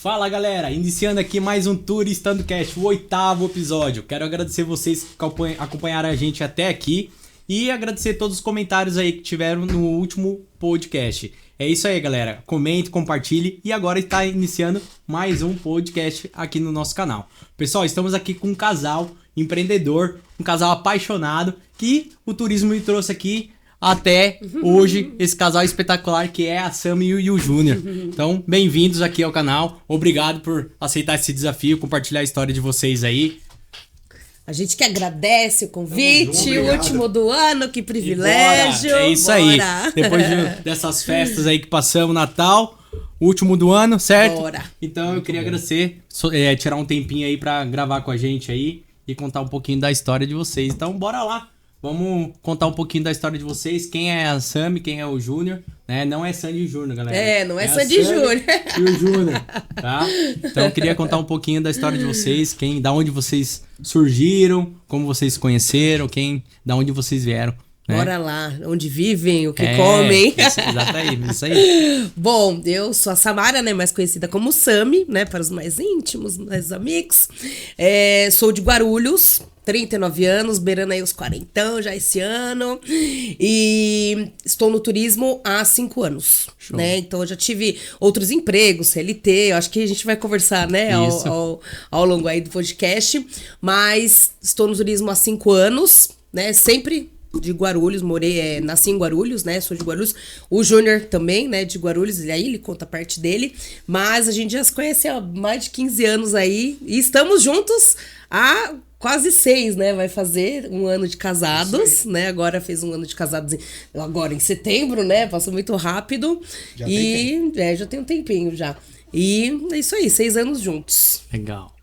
Fala galera, iniciando aqui mais um Turistando Cast, o 8º episódio. Quero agradecer vocês que acompanharam a gente até aqui e agradecer todos os comentários aí que tiveram no último podcast. É isso aí galera, comente, compartilhe e agora está iniciando mais um podcast aqui no nosso canal. Pessoal, estamos aqui com um casal empreendedor, um casal apaixonado que o turismo me trouxe aqui até hoje, esse casal espetacular que é a Sam e o Júnior. Então, bem-vindos aqui ao canal. Obrigado por aceitar esse desafio, compartilhar a história de vocês aí. A gente que agradece o convite, o último do ano, que privilégio. É isso aí. Depois dessas festas aí que passamos, Natal, último do ano, certo? Bora. Então, eu queria agradecer, tirar um tempinho aí pra gravar com a gente aí e contar um pouquinho da história de vocês. Então, bora lá. Vamos contar um pouquinho da história de vocês. Quem é a Sam, quem é o Júnior, né? Não é Sandy Júnior, galera. Não é Sandy Júnior. E o Júnior, tá? Então eu queria contar um pouquinho da história de vocês, da onde vocês surgiram, como vocês se conheceram, da onde vocês vieram. Né? Bora lá, onde vivem, o que comem. Exatamente, isso aí. Bom, eu sou a Samara, né, mais conhecida como Sami, né, para os mais íntimos, mais amigos. Sou de Guarulhos, 39 anos, beirando aí os 40 já esse ano. E estou no turismo há 5 anos, show, né? Então eu já tive outros empregos, CLT, eu acho que a gente vai conversar, né, ao longo aí do podcast. Mas estou no turismo há 5 anos, né, sempre de Guarulhos, nasci em Guarulhos, né, sou de Guarulhos. O Júnior também, né, de Guarulhos, ele conta a parte dele. Mas a gente já se conhece há mais de 15 anos aí e estamos juntos há quase 6, né? Vai fazer um ano de casados, né? Agora fez um ano de casados agora em setembro, né? Passou muito rápido. Já tem um tempinho já. E é isso aí, 6 anos juntos. Legal.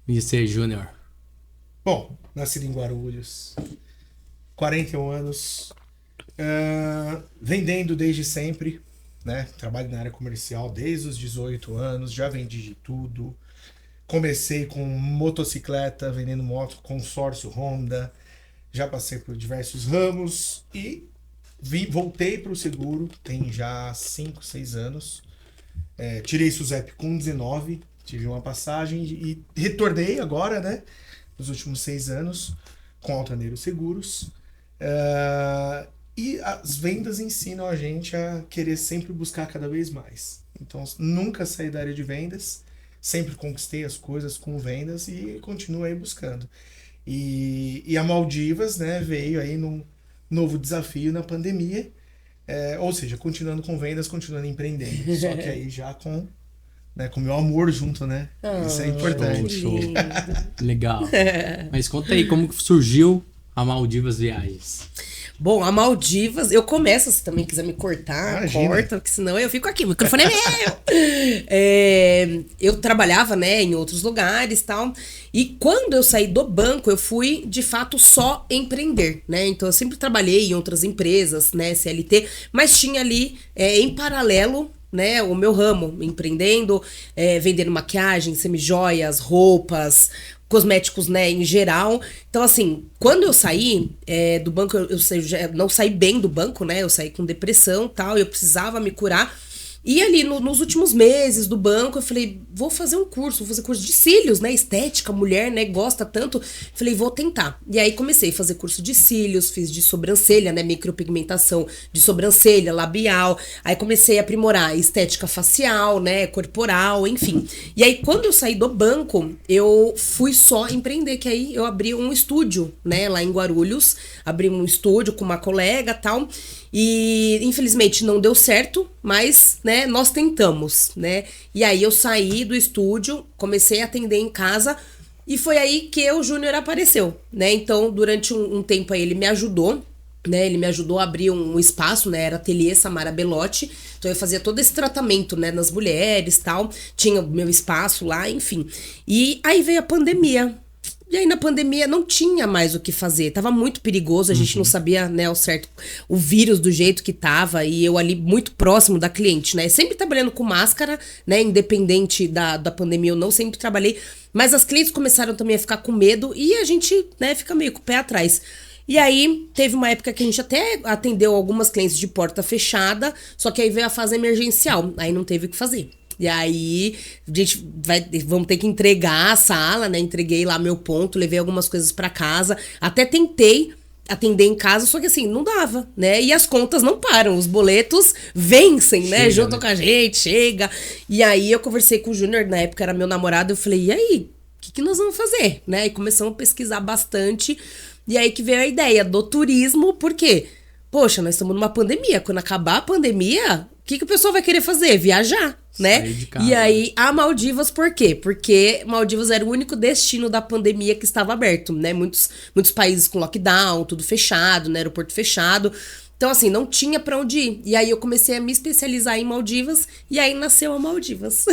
E você, Júnior? Bom, nascido em Guarulhos, 41 anos, vendendo desde sempre, né? Trabalho na área comercial desde os 18 anos, já vendi de tudo. Comecei com motocicleta, vendendo moto, consórcio Honda. Já passei por diversos ramos e voltei para o seguro, tem já 5, 6 anos. Tirei SUSEP com 19, tive uma passagem e retornei agora, né? Nos últimos 6 anos, com Altaneiro Seguros. E as vendas ensinam a gente a querer sempre buscar cada vez mais. Então, nunca saí da área de vendas. Sempre conquistei as coisas com vendas e continuo aí buscando. E a Maldivas, né, veio aí num novo desafio na pandemia. Ou seja, continuando com vendas, continuando empreendendo. Só que aí já com meu amor junto, né? Isso é importante. Show. Legal. Mas conta aí, como que surgiu a Maldivas Viagens? Bom, a Maldivas, eu começo, se também quiser me cortar, imagina, corta, porque senão eu fico aqui, o microfone é meu! Eu trabalhava, né, em outros lugares e tal, e quando eu saí do banco, eu fui, de fato, só empreender, né, então eu sempre trabalhei em outras empresas, né, CLT, mas tinha ali, em paralelo, né, o meu ramo, empreendendo, vendendo maquiagem, semijoias, roupas, cosméticos, né, em geral. Então, assim, quando eu saí do banco, eu não saí bem do banco, né, eu saí com depressão e tal, eu precisava me curar. E ali, nos últimos meses do banco, eu falei, vou fazer curso de cílios, né, estética, mulher, né, gosta tanto. Falei, vou tentar. E aí comecei a fazer curso de cílios, fiz de sobrancelha, né, micropigmentação de sobrancelha, labial. Aí comecei a aprimorar estética facial, né, corporal, enfim. E aí, quando eu saí do banco, eu fui só empreender, que aí eu abri um estúdio, né, lá em Guarulhos. Abri um estúdio com uma colega e tal. E infelizmente não deu certo, mas, né, nós tentamos, né? E aí eu saí do estúdio, comecei a atender em casa e foi aí que o Júnior apareceu, né? Então, durante um tempo aí ele me ajudou, né? Ele me ajudou a abrir um espaço, né? Era Ateliê Samara Belotti. Então eu fazia todo esse tratamento, né, nas mulheres e tal. Tinha o meu espaço lá, enfim. E aí veio a pandemia. E aí na pandemia não tinha mais o que fazer, tava muito perigoso, a gente não sabia, né, ao certo o vírus do jeito que tava, e eu ali muito próximo da cliente, né, sempre trabalhando com máscara, né, independente da pandemia, eu não sempre trabalhei, mas as clientes começaram também a ficar com medo e a gente, né, fica meio com o pé atrás. E aí, teve uma época que a gente até atendeu algumas clientes de porta fechada, só que aí veio a fase emergencial, aí não teve o que fazer. E aí, vamos ter que entregar a sala, né? Entreguei lá meu ponto, levei algumas coisas pra casa. Até tentei atender em casa, só que assim, não dava, né? E as contas não param, os boletos vencem, né? Juntam com a gente, chega. E aí eu conversei com o Júnior, na época era meu namorado, eu falei, e aí? O que nós vamos fazer? Né? E começamos a pesquisar bastante. E aí que veio a ideia do turismo, por quê? Poxa, nós estamos numa pandemia. Quando acabar a pandemia, o que o pessoal vai querer fazer? Viajar, né? Sair de casa. E aí, a Maldivas, por quê? Porque Maldivas era o único destino da pandemia que estava aberto, né? Muitos países com lockdown, tudo fechado, né? Aeroporto fechado. Então, assim, não tinha pra onde ir. E aí eu comecei a me especializar em Maldivas, e aí nasceu a Maldivas.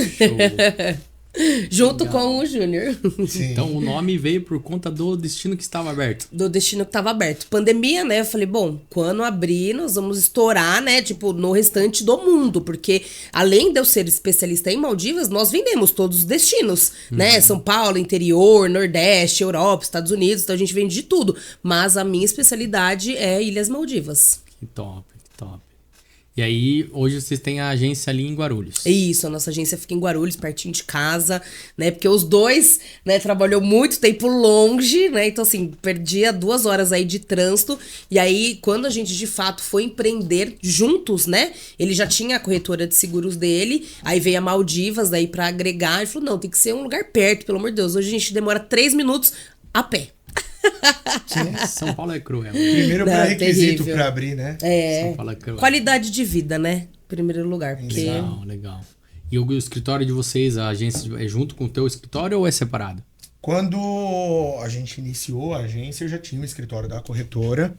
Junto com o Júnior. Então o nome veio por conta do destino que estava aberto. Do destino que estava aberto. Pandemia, né? Eu falei, bom, quando abrir, nós vamos estourar, né? Tipo, no restante do mundo. Porque, além de eu ser especialista em Maldivas, nós vendemos todos os destinos, né? São Paulo, interior, Nordeste, Europa, Estados Unidos. Então a gente vende de tudo. Mas a minha especialidade é Ilhas Maldivas. Que top, que top. E aí, hoje vocês têm a agência ali em Guarulhos. Isso, a nossa agência fica em Guarulhos, pertinho de casa, né? Porque os dois, né, trabalhou muito tempo longe, né? Então, assim, perdia 2 horas aí de trânsito. E aí, quando a gente, de fato, foi empreender juntos, né? Ele já tinha a corretora de seguros dele, aí veio a Maldivas daí pra agregar. E falou, não, tem que ser um lugar perto, pelo amor de Deus. Hoje a gente demora 3 minutos a pé. São Paulo é cruel. Primeiro pré-requisito pra abrir, né? É. São Paulo é cruel. Qualidade de vida, né? Primeiro lugar. Porque... Legal. E o escritório de vocês, a agência, é junto com o teu escritório ou é separado? Quando a gente iniciou a agência, eu já tinha o escritório da corretora.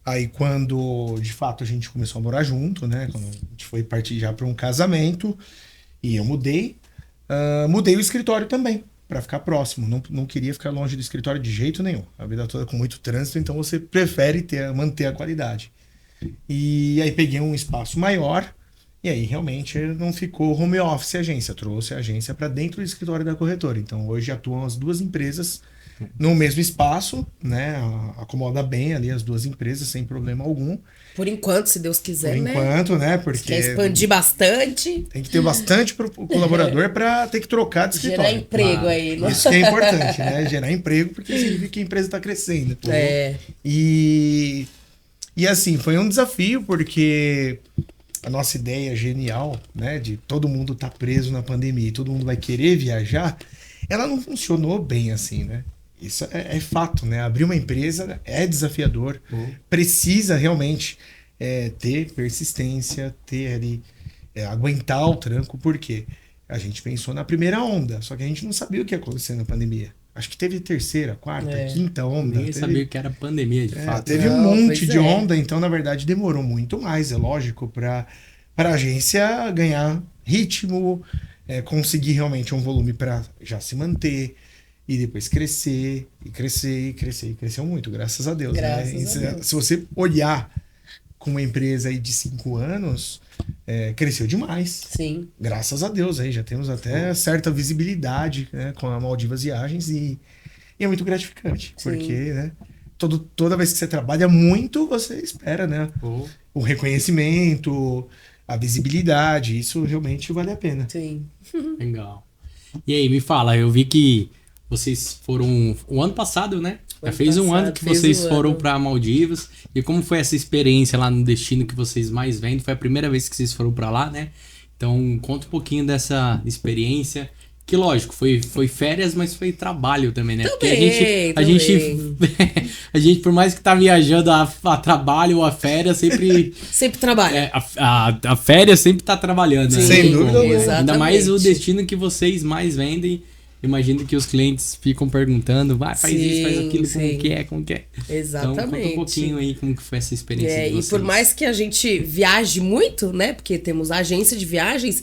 Aí quando, de fato, a gente começou a morar junto, né? Quando a gente foi partir já para um casamento, e eu mudei o escritório também, para ficar próximo. Não queria ficar longe do escritório de jeito nenhum. A vida toda com muito trânsito, então você prefere manter a qualidade. E aí peguei um espaço maior, e aí realmente não ficou home office a agência. Trouxe a agência para dentro do escritório da corretora. Então hoje atuam as 2 empresas no mesmo espaço, né? Acomoda bem ali as 2 empresas sem problema algum. Por enquanto, se Deus quiser, né? Por enquanto, né? Porque quer expandir bastante. Tem que ter bastante colaborador para ter que trocar de escritório. Gerar emprego aí. Né? Isso que é importante, né? Gerar emprego, porque significa que a empresa está crescendo. É. E assim, foi um desafio, porque a nossa ideia genial, né? De todo mundo tá preso na pandemia e todo mundo vai querer viajar, ela não funcionou bem assim, né? Isso é fato, né? Abrir uma empresa é desafiador, precisa realmente ter persistência, ter ali, aguentar o tranco, porque a gente pensou na primeira onda, só que a gente não sabia o que ia acontecer na pandemia. Acho que teve 3ª, 4ª, 5ª onda. Ninguém sabia que era pandemia, de fato. Teve um monte de onda, então, na verdade, demorou muito mais, é lógico, para a agência ganhar ritmo, conseguir realmente um volume para já se manter. E depois crescer, e crescer, e crescer. E cresceu muito, graças a Deus. Graças a Deus. Se você olhar com uma empresa aí de 5 anos, cresceu demais. Sim. Graças a Deus. Aí já temos até certa visibilidade, né, com a Maldivas Viagens. E é muito gratificante. Sim. Porque, né, toda vez que você trabalha muito, você espera, né? O reconhecimento, a visibilidade. Isso realmente vale a pena. Sim. Legal. E aí, me fala, eu vi que vocês foram o ano passado, né? Já fez um ano que vocês foram para Maldivas. E como foi essa experiência lá no destino que vocês mais vendem? Foi a primeira vez que vocês foram para lá, né? Então, conta um pouquinho dessa experiência. Que lógico, foi férias, mas foi trabalho também, né? Porque a gente, por mais que tá viajando a trabalho ou a férias, sempre trabalha. A férias sempre tá trabalhando, né? Sem dúvida alguma. Ainda mais o destino que vocês mais vendem. Imagino que os clientes ficam perguntando, faz isso, faz aquilo, como que é. Exatamente. Então, conta um pouquinho aí como que foi essa experiência de vocês. E por mais que a gente viaje muito, né? Porque temos a agência de viagens,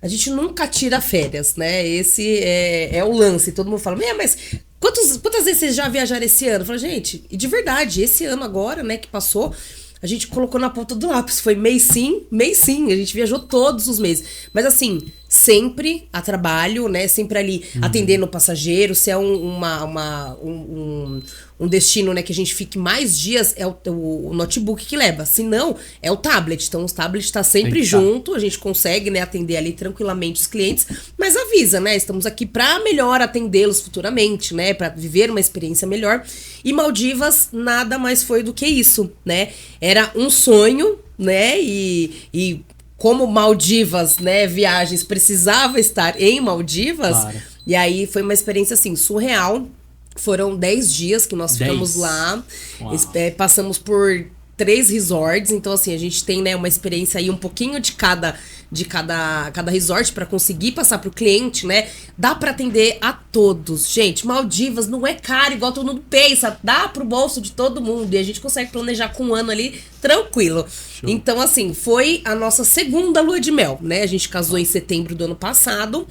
a gente nunca tira férias, né? Esse é o lance. Todo mundo fala, mas quantas vezes vocês já viajaram esse ano? Eu falo, gente, e de verdade, esse ano agora, né, que passou, a gente colocou na ponta do lápis. Foi mês sim, mês sim. A gente viajou todos os meses. Mas assim, sempre a trabalho, né? Sempre ali atendendo o passageiro. Se é um destino, né, que a gente fique mais dias, é o notebook que leva. Se não, é o tablet. Então, o tablet está sempre junto. A gente consegue, né, atender ali tranquilamente os clientes. Mas avisa, né? Estamos aqui para melhor atendê-los futuramente, né? Para viver uma experiência melhor. E Maldivas nada mais foi do que isso, né? Era um sonho, né? E como Maldivas, né, viagens, precisava estar em Maldivas. Claro. E aí foi uma experiência, assim, surreal. Foram 10 dias que nós ficamos lá. Passamos por 3 resorts. Então, assim, a gente tem, né, uma experiência aí um pouquinho de cada resort para conseguir passar pro cliente, né? Dá para atender a todos. Gente, Maldivas não é caro igual todo mundo pensa. Dá pro bolso de todo mundo. E a gente consegue planejar com um ano ali tranquilo. Show. Então, assim, foi a nossa segunda lua de mel, né? A gente casou em setembro do ano passado.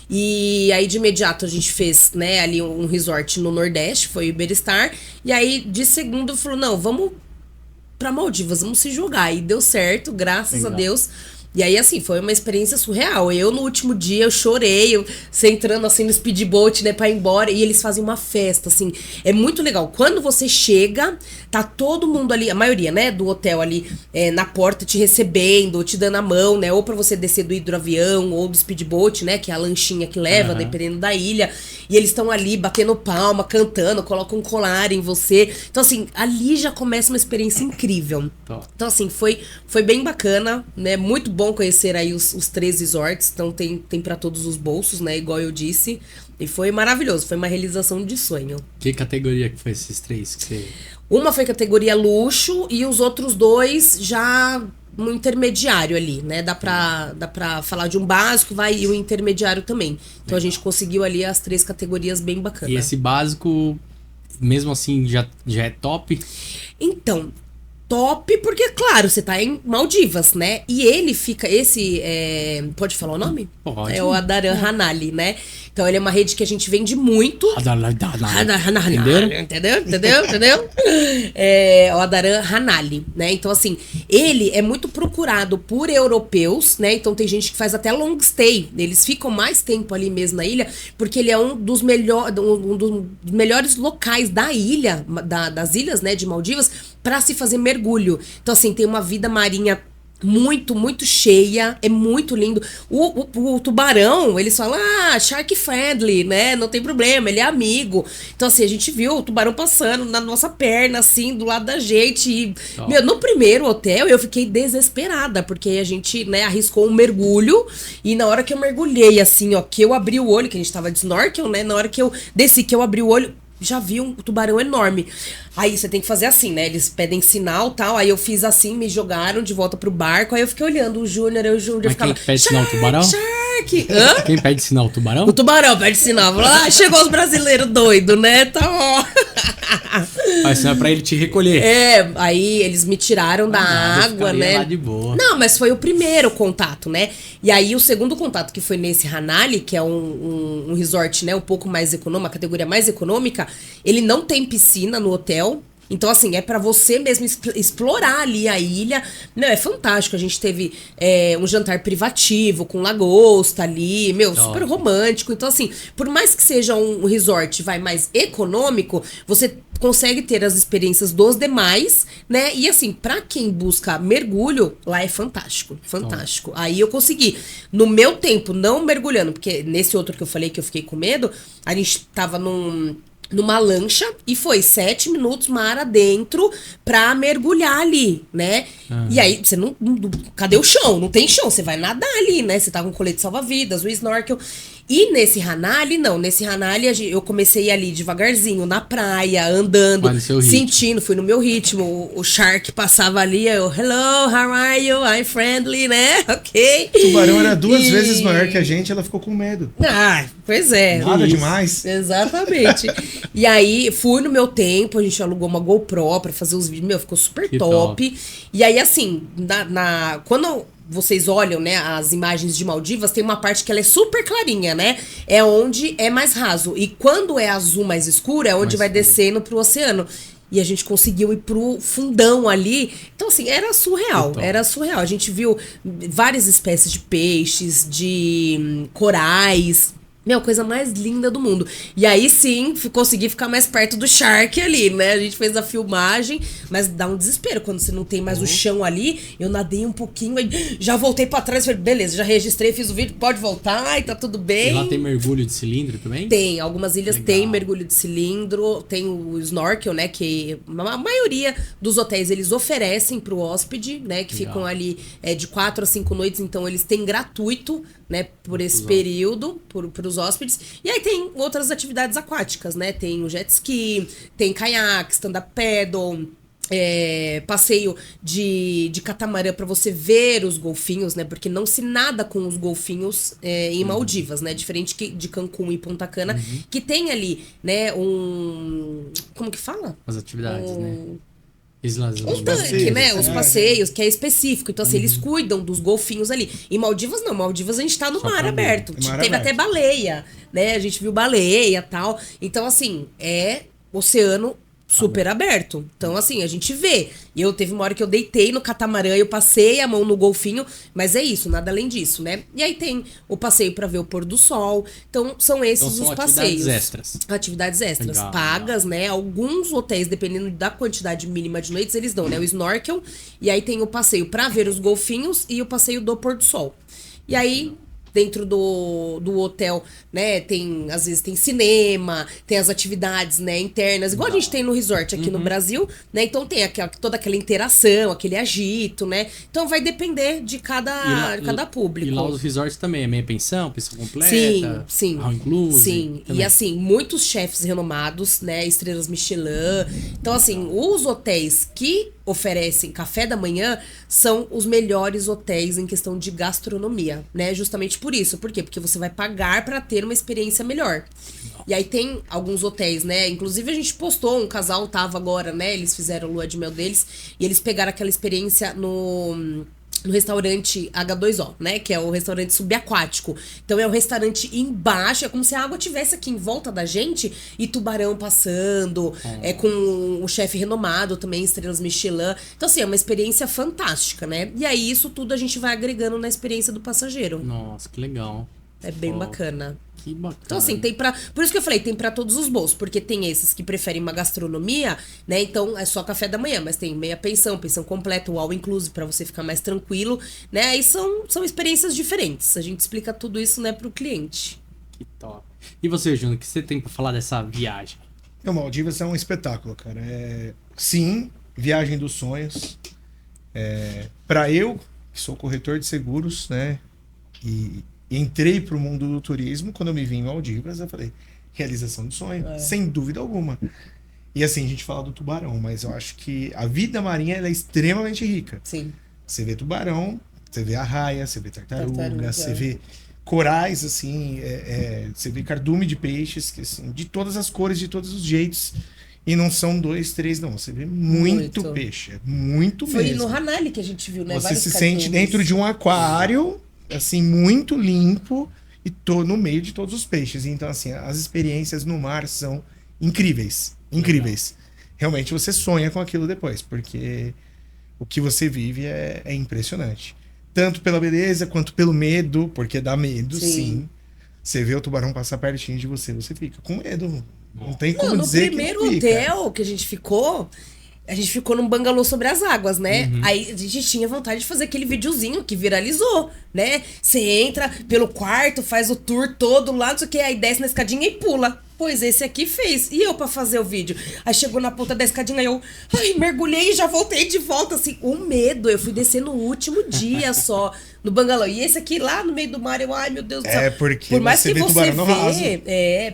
E aí, de imediato, a gente fez, né, ali um resort no Nordeste, foi o Iberestar. E aí, de segundo, falou, não, vamos pra Maldivas, vamos se jogar. E deu certo, graças a Deus. E aí, assim, foi uma experiência surreal. Eu, no último dia, eu chorei, você entrando, assim, no speedboat, né, pra ir embora. E eles fazem uma festa, assim. É muito legal. Quando você chega, tá todo mundo ali, a maioria, né, do hotel ali, na porta, te recebendo, te dando a mão, né, ou pra você descer do hidroavião, ou do speedboat, né, que é a lanchinha que leva, dependendo da ilha. E eles estão ali, batendo palma, cantando, colocam um colar em você. Então, assim, ali já começa uma experiência incrível. Então, assim, foi bem bacana, né, muito bom conhecer aí os 3 resorts, então tem para todos os bolsos, né, igual eu disse, e foi maravilhoso, foi uma realização de sonho. Que categoria que foi esses 3? Uma foi categoria luxo e os outros 2 já no intermediário ali, né, dá pra falar de um básico, e o intermediário também. Então a gente conseguiu ali as 3 categorias bem bacanas. E esse básico, mesmo assim, já é top? Então, top, porque, claro, você tá em Maldivas, né? E ele fica, pode falar o nome? Pode. É o Adaran Hanali, né? Então, ele é uma rede que a gente vende muito. Entendeu? É o Adaran Hanali, né? Então, assim, ele é muito procurado por europeus, né? Então, tem gente que faz até long stay. Eles ficam mais tempo ali mesmo na ilha, porque ele é um dos melhores locais da ilha, das ilhas, né, de Maldivas, para se fazer mergulho. Então, assim, tem uma vida marinha muito, muito cheia, é muito lindo. O tubarão, eles falam, shark friendly, né? Não tem problema, ele é amigo. Então, assim, a gente viu o tubarão passando na nossa perna, assim, do lado da gente. E, no primeiro hotel, eu fiquei desesperada, porque a gente, né, arriscou um mergulho. E na hora que eu mergulhei, assim, ó, que eu abri o olho, que a gente tava de snorkel, né? Na hora que eu desci, que eu abri o olho, já vi um tubarão enorme. Aí você tem que fazer assim, né? Eles pedem sinal e tal. Aí eu fiz assim, me jogaram de volta pro barco. Aí eu fiquei olhando o Júnior, Mas ficava... Quem pede sinal, o tubarão? Shark! Hã? Quem pede sinal, o tubarão? O tubarão pede sinal. Chegou os brasileiros doidos, né? Tá ó. Mas isso é pra ele te recolher. Aí eles me tiraram da água, né? Lá de boa. Não, mas foi o primeiro contato, né? E aí o segundo contato, que foi nesse Hanali, que é um resort, né, um pouco mais econômico, a categoria mais econômica, ele não tem piscina no hotel. Então, assim, é pra você mesmo explorar ali a ilha. Não, é fantástico. A gente teve um jantar privativo com lagosta ali, super romântico. Então, assim, por mais que seja um resort mais econômico, você consegue ter as experiências dos demais, né? E assim, pra quem busca mergulho, lá é fantástico, fantástico. Aí eu consegui, no meu tempo, não mergulhando, porque nesse outro que eu falei que eu fiquei com medo, a gente tava numa lancha e foi 7 minutos mar adentro pra mergulhar ali, né? E aí, você não... Cadê o chão? Não tem chão, você vai nadar ali, né? Você tá com colete salva-vidas, o snorkel. E nesse Hanali, não. Nesse Hanali, eu comecei ali devagarzinho, na praia, andando, sentindo, fui no meu ritmo. O Shark passava ali, eu, hello, how are you? I'm friendly, né? Ok. O tubarão era 2 vezes maior que a gente, ela ficou com medo. Pois é. Nada demais. Exatamente. E aí, fui no meu tempo, a gente alugou uma GoPro pra fazer os vídeos, ficou super top. E aí, assim, quando vocês olham, né, as imagens de Maldivas, tem uma parte que ela é super clarinha, né? É onde é mais raso. E quando é azul mais escuro, é onde vai descendo pro oceano. e a gente conseguiu ir pro fundão ali. Então, assim, era surreal. Era surreal. A gente viu várias espécies de peixes, de corais. Meu, coisa mais linda do mundo. E aí sim, consegui ficar mais perto do Shark ali, né? A gente fez a filmagem, mas dá um desespero quando você não tem mais o chão ali. Eu nadei um pouquinho, aí já voltei pra trás e falei, beleza, já registrei, fiz o vídeo, pode voltar e tá tudo bem. E lá tem mergulho de cilindro também? Tem, algumas ilhas tem mergulho de cilindro, tem o snorkel, né? Que a maioria dos hotéis eles oferecem pro hóspede, né? Que ficam ali de 4 a 5 noites, então eles têm gratuito, né? Por esse período, pros hóspedes. E aí tem outras atividades aquáticas, né? Tem o jet ski, tem caiaque, stand-up paddle, passeio de catamarã para você ver os golfinhos, né? Porque não se nada com os golfinhos em Maldivas, né? Diferente de Cancún e Punta Cana, que tem ali, né? Como que fala? As atividades, né? Um tanque, né? Os passeios, que é específico. Então, assim, eles cuidam dos golfinhos ali. Em Maldivas, não. Maldivas a gente tá no mar aberto. Teve até baleia, né? A gente viu baleia e tal. Então, assim, é oceano super aberto. Então, assim, a gente vê. E teve uma hora que eu deitei no catamarã, eu passei a mão no golfinho, mas é isso, nada além disso, né? E aí tem o passeio pra ver o pôr do sol. Então, são esses os passeios. Atividades extras. Legal, pagas, né? Alguns hotéis, dependendo da quantidade mínima de noites, eles dão, né? O snorkel. E aí tem o passeio pra ver os golfinhos e o passeio do pôr do sol. E aí, dentro do hotel, né, às vezes tem cinema, tem as atividades, né, internas, igual a gente tem no resort aqui no Brasil, né, então tem toda aquela interação, aquele agito, né, então vai depender de cada público. E lá os resorts também, é meia pensão completa? Sim. All inclusive? Sim, também. E assim, muitos chefes renomados, né, estrelas Michelin, então assim, os hotéis que oferecem café da manhã são os melhores hotéis em questão de gastronomia, né? Justamente por isso. Por quê? Porque você vai pagar para ter uma experiência melhor. E aí tem alguns hotéis, né? Inclusive a gente postou, um casal tava agora, né? Eles fizeram lua de mel deles e eles pegaram aquela experiência no restaurante H2O, né? Que é o restaurante subaquático. Então é um restaurante embaixo, é como se a água tivesse aqui em volta da gente e tubarão passando, com o chefe renomado também, estrelas Michelin. Então assim, é uma experiência fantástica, né? E aí isso tudo a gente vai agregando na experiência do passageiro. Nossa, que legal. É bem bacana. Que bacana. Então, assim, por isso que eu falei, tem pra todos os bolsos. Porque tem esses que preferem uma gastronomia, né? Então, é só café da manhã. Mas tem meia pensão completa, o all inclusive, pra você ficar mais tranquilo, né? Aí são experiências diferentes. A gente explica tudo isso, né, pro cliente. Que top. E você, Júnior, o que você tem pra falar dessa viagem? Maldivas é um espetáculo, cara. Sim, viagem dos sonhos. Pra eu, que sou corretor de seguros, né? E entrei pro mundo do turismo, quando eu me vi em Maldivas, eu falei, realização de sonho, sem dúvida alguma. E assim, a gente fala do tubarão, mas eu acho que a vida marinha ela é extremamente rica. Sim. Você vê tubarão, você vê arraia, você vê tartaruga, você vê corais, assim, você vê cardume de peixes, que, assim, de todas as cores, de todos os jeitos. E não são 2, 3, não. Você vê muito peixe. Muito mesmo. Foi no Hanali que a gente viu, né? Você se sente dentro de um aquário, assim, muito limpo e no meio de todos os peixes. Então, assim, as experiências no mar são incríveis. Incríveis. Realmente você sonha com aquilo depois, porque o que você vive é impressionante. Tanto pela beleza quanto pelo medo, porque dá medo, sim. Você vê o tubarão passar pertinho de você, você fica com medo. Não tem como dizer que não fica. No primeiro hotel que a gente ficou num bangalô sobre as águas, né? Aí a gente tinha vontade de fazer aquele videozinho que viralizou, né? Você entra pelo quarto, faz o tour todo lá, não sei o que, aí desce na escadinha e pula. Pois esse aqui fez. E eu pra fazer o vídeo? Aí chegou na ponta da escadinha, eu mergulhei e já voltei de volta, assim, o medo. Eu fui descer no último dia só, no bangalô. E esse aqui lá no meio do mar, ai meu Deus do céu. Porque por mais você vê tubarão no raso.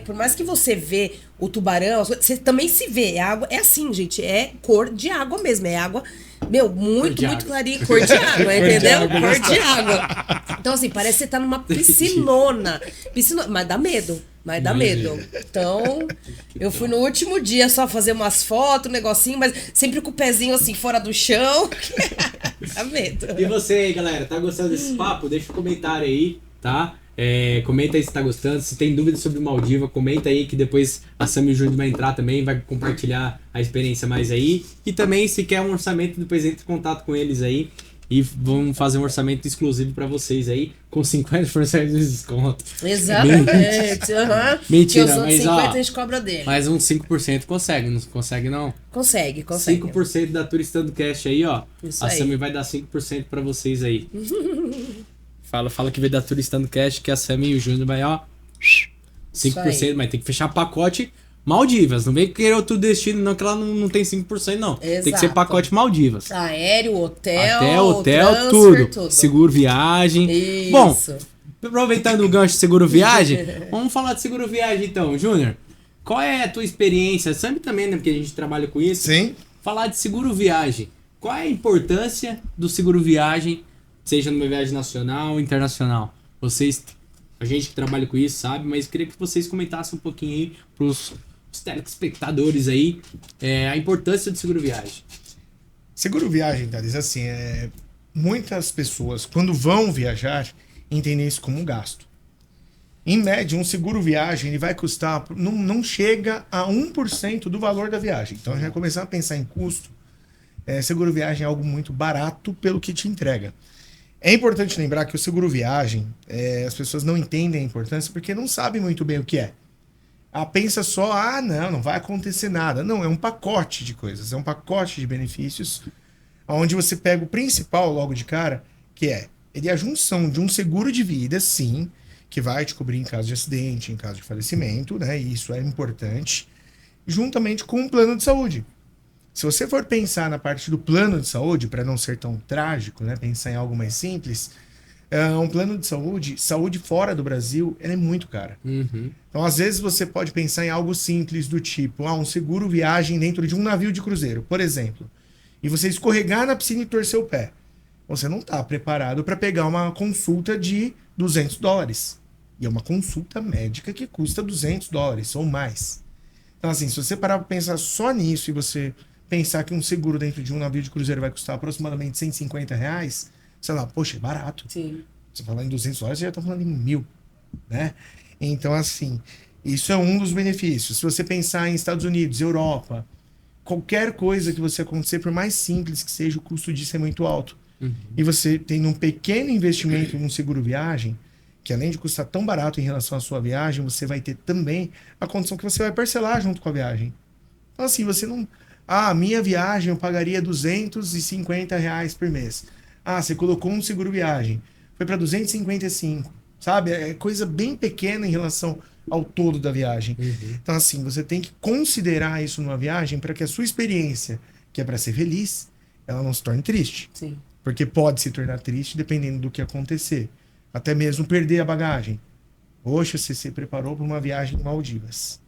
Por mais que você vê o tubarão, você também se vê. É água, é assim, gente, é cor de água mesmo, é água, muito clarinha, cor de água, entendeu? Cor de água. Então, assim, parece que você tá numa piscinona. Mas dá medo. Então, eu fui no último dia só fazer umas fotos, um negocinho, mas sempre com o pezinho assim fora do chão. Dá medo. E você aí, galera, tá gostando desse papo? Deixa um comentário aí, tá? Comenta aí se tá gostando. Se tem dúvidas sobre Maldiva, comenta aí que depois a Sam e o Júnior vai entrar também, vai compartilhar a experiência mais aí. E também, se quer um orçamento, depois entre em contato com eles aí. E vamos fazer um orçamento exclusivo pra vocês aí, com 50% de desconto. Exatamente. Mentira, que os outros mas 50 ó, a gente cobra dele. mais uns 5% consegue, não consegue não? Consegue. 5% da Turistando Cash aí, ó. Isso a aí. Sammy vai dar 5% pra vocês aí. Fala que veio da Turistando Cash, que a Sammy e o Júnior vai, ó. 5%, mas tem que fechar pacote Maldivas. Não vem querer outro destino, não, que ela não tem 5%, não. Exato. Tem que ser pacote Maldivas. Aéreo, hotel, Até hotel, transfer, tudo. Seguro viagem. Isso. Bom, aproveitando o gancho de seguro viagem, vamos falar de seguro viagem então, Júnior. Qual é a tua experiência? Sabe também, né? Porque a gente trabalha com isso. Sim. Falar de seguro viagem. Qual é a importância do seguro viagem, seja numa viagem nacional ou internacional? A gente que trabalha com isso sabe, mas queria que vocês comentassem um pouquinho aí pros telespectadores aí, a importância do seguro viagem. Seguro viagem, Thales, assim, muitas pessoas, quando vão viajar, entendem isso como um gasto. Em média, um seguro viagem ele vai custar, não chega a 1% do valor da viagem. Então, a gente vai começar a pensar em custo. Seguro viagem é algo muito barato pelo que te entrega. É importante lembrar que o seguro viagem, as pessoas não entendem a importância porque não sabem muito bem o que é. Pensa só, não vai acontecer nada. Não, é um pacote de coisas, é um pacote de benefícios, onde você pega o principal logo de cara, que ele é a junção de um seguro de vida, sim, que vai te cobrir em caso de acidente, em caso de falecimento, né? E isso é importante, juntamente com um plano de saúde. Se você for pensar na parte do plano de saúde, para não ser tão trágico, né? Pensar em algo mais simples, um plano de saúde fora do Brasil, ela é muito cara. Uhum. Então, às vezes, você pode pensar em algo simples do tipo, um seguro viagem dentro de um navio de cruzeiro, por exemplo, e você escorregar na piscina e torcer o pé. Você não está preparado para pegar uma consulta de $200. E é uma consulta médica que custa $200 ou mais. Então, assim, se você parar para pensar só nisso e você pensar que um seguro dentro de um navio de cruzeiro vai custar aproximadamente R$150, sei lá, poxa, é barato. Sim. Você falar em $200, você já está falando em 1.000, né? Então, assim, isso é um dos benefícios. Se você pensar em Estados Unidos, Europa, qualquer coisa que você acontecer, por mais simples que seja, o custo disso é muito alto. Uhum. E você tem um pequeno investimento em um seguro viagem, que além de custar tão barato em relação à sua viagem, você vai ter também a condição que você vai parcelar junto com a viagem. Então, assim, você não... a minha viagem eu pagaria R$250 por mês. Você colocou um seguro viagem, foi para 255, sabe? É coisa bem pequena em relação ao todo da viagem. Uhum. Então, assim, você tem que considerar isso numa viagem para que a sua experiência, que é para ser feliz, ela não se torne triste. Sim. Porque pode se tornar triste dependendo do que acontecer. Até mesmo perder a bagagem. Poxa, você se preparou para uma viagem em Maldivas.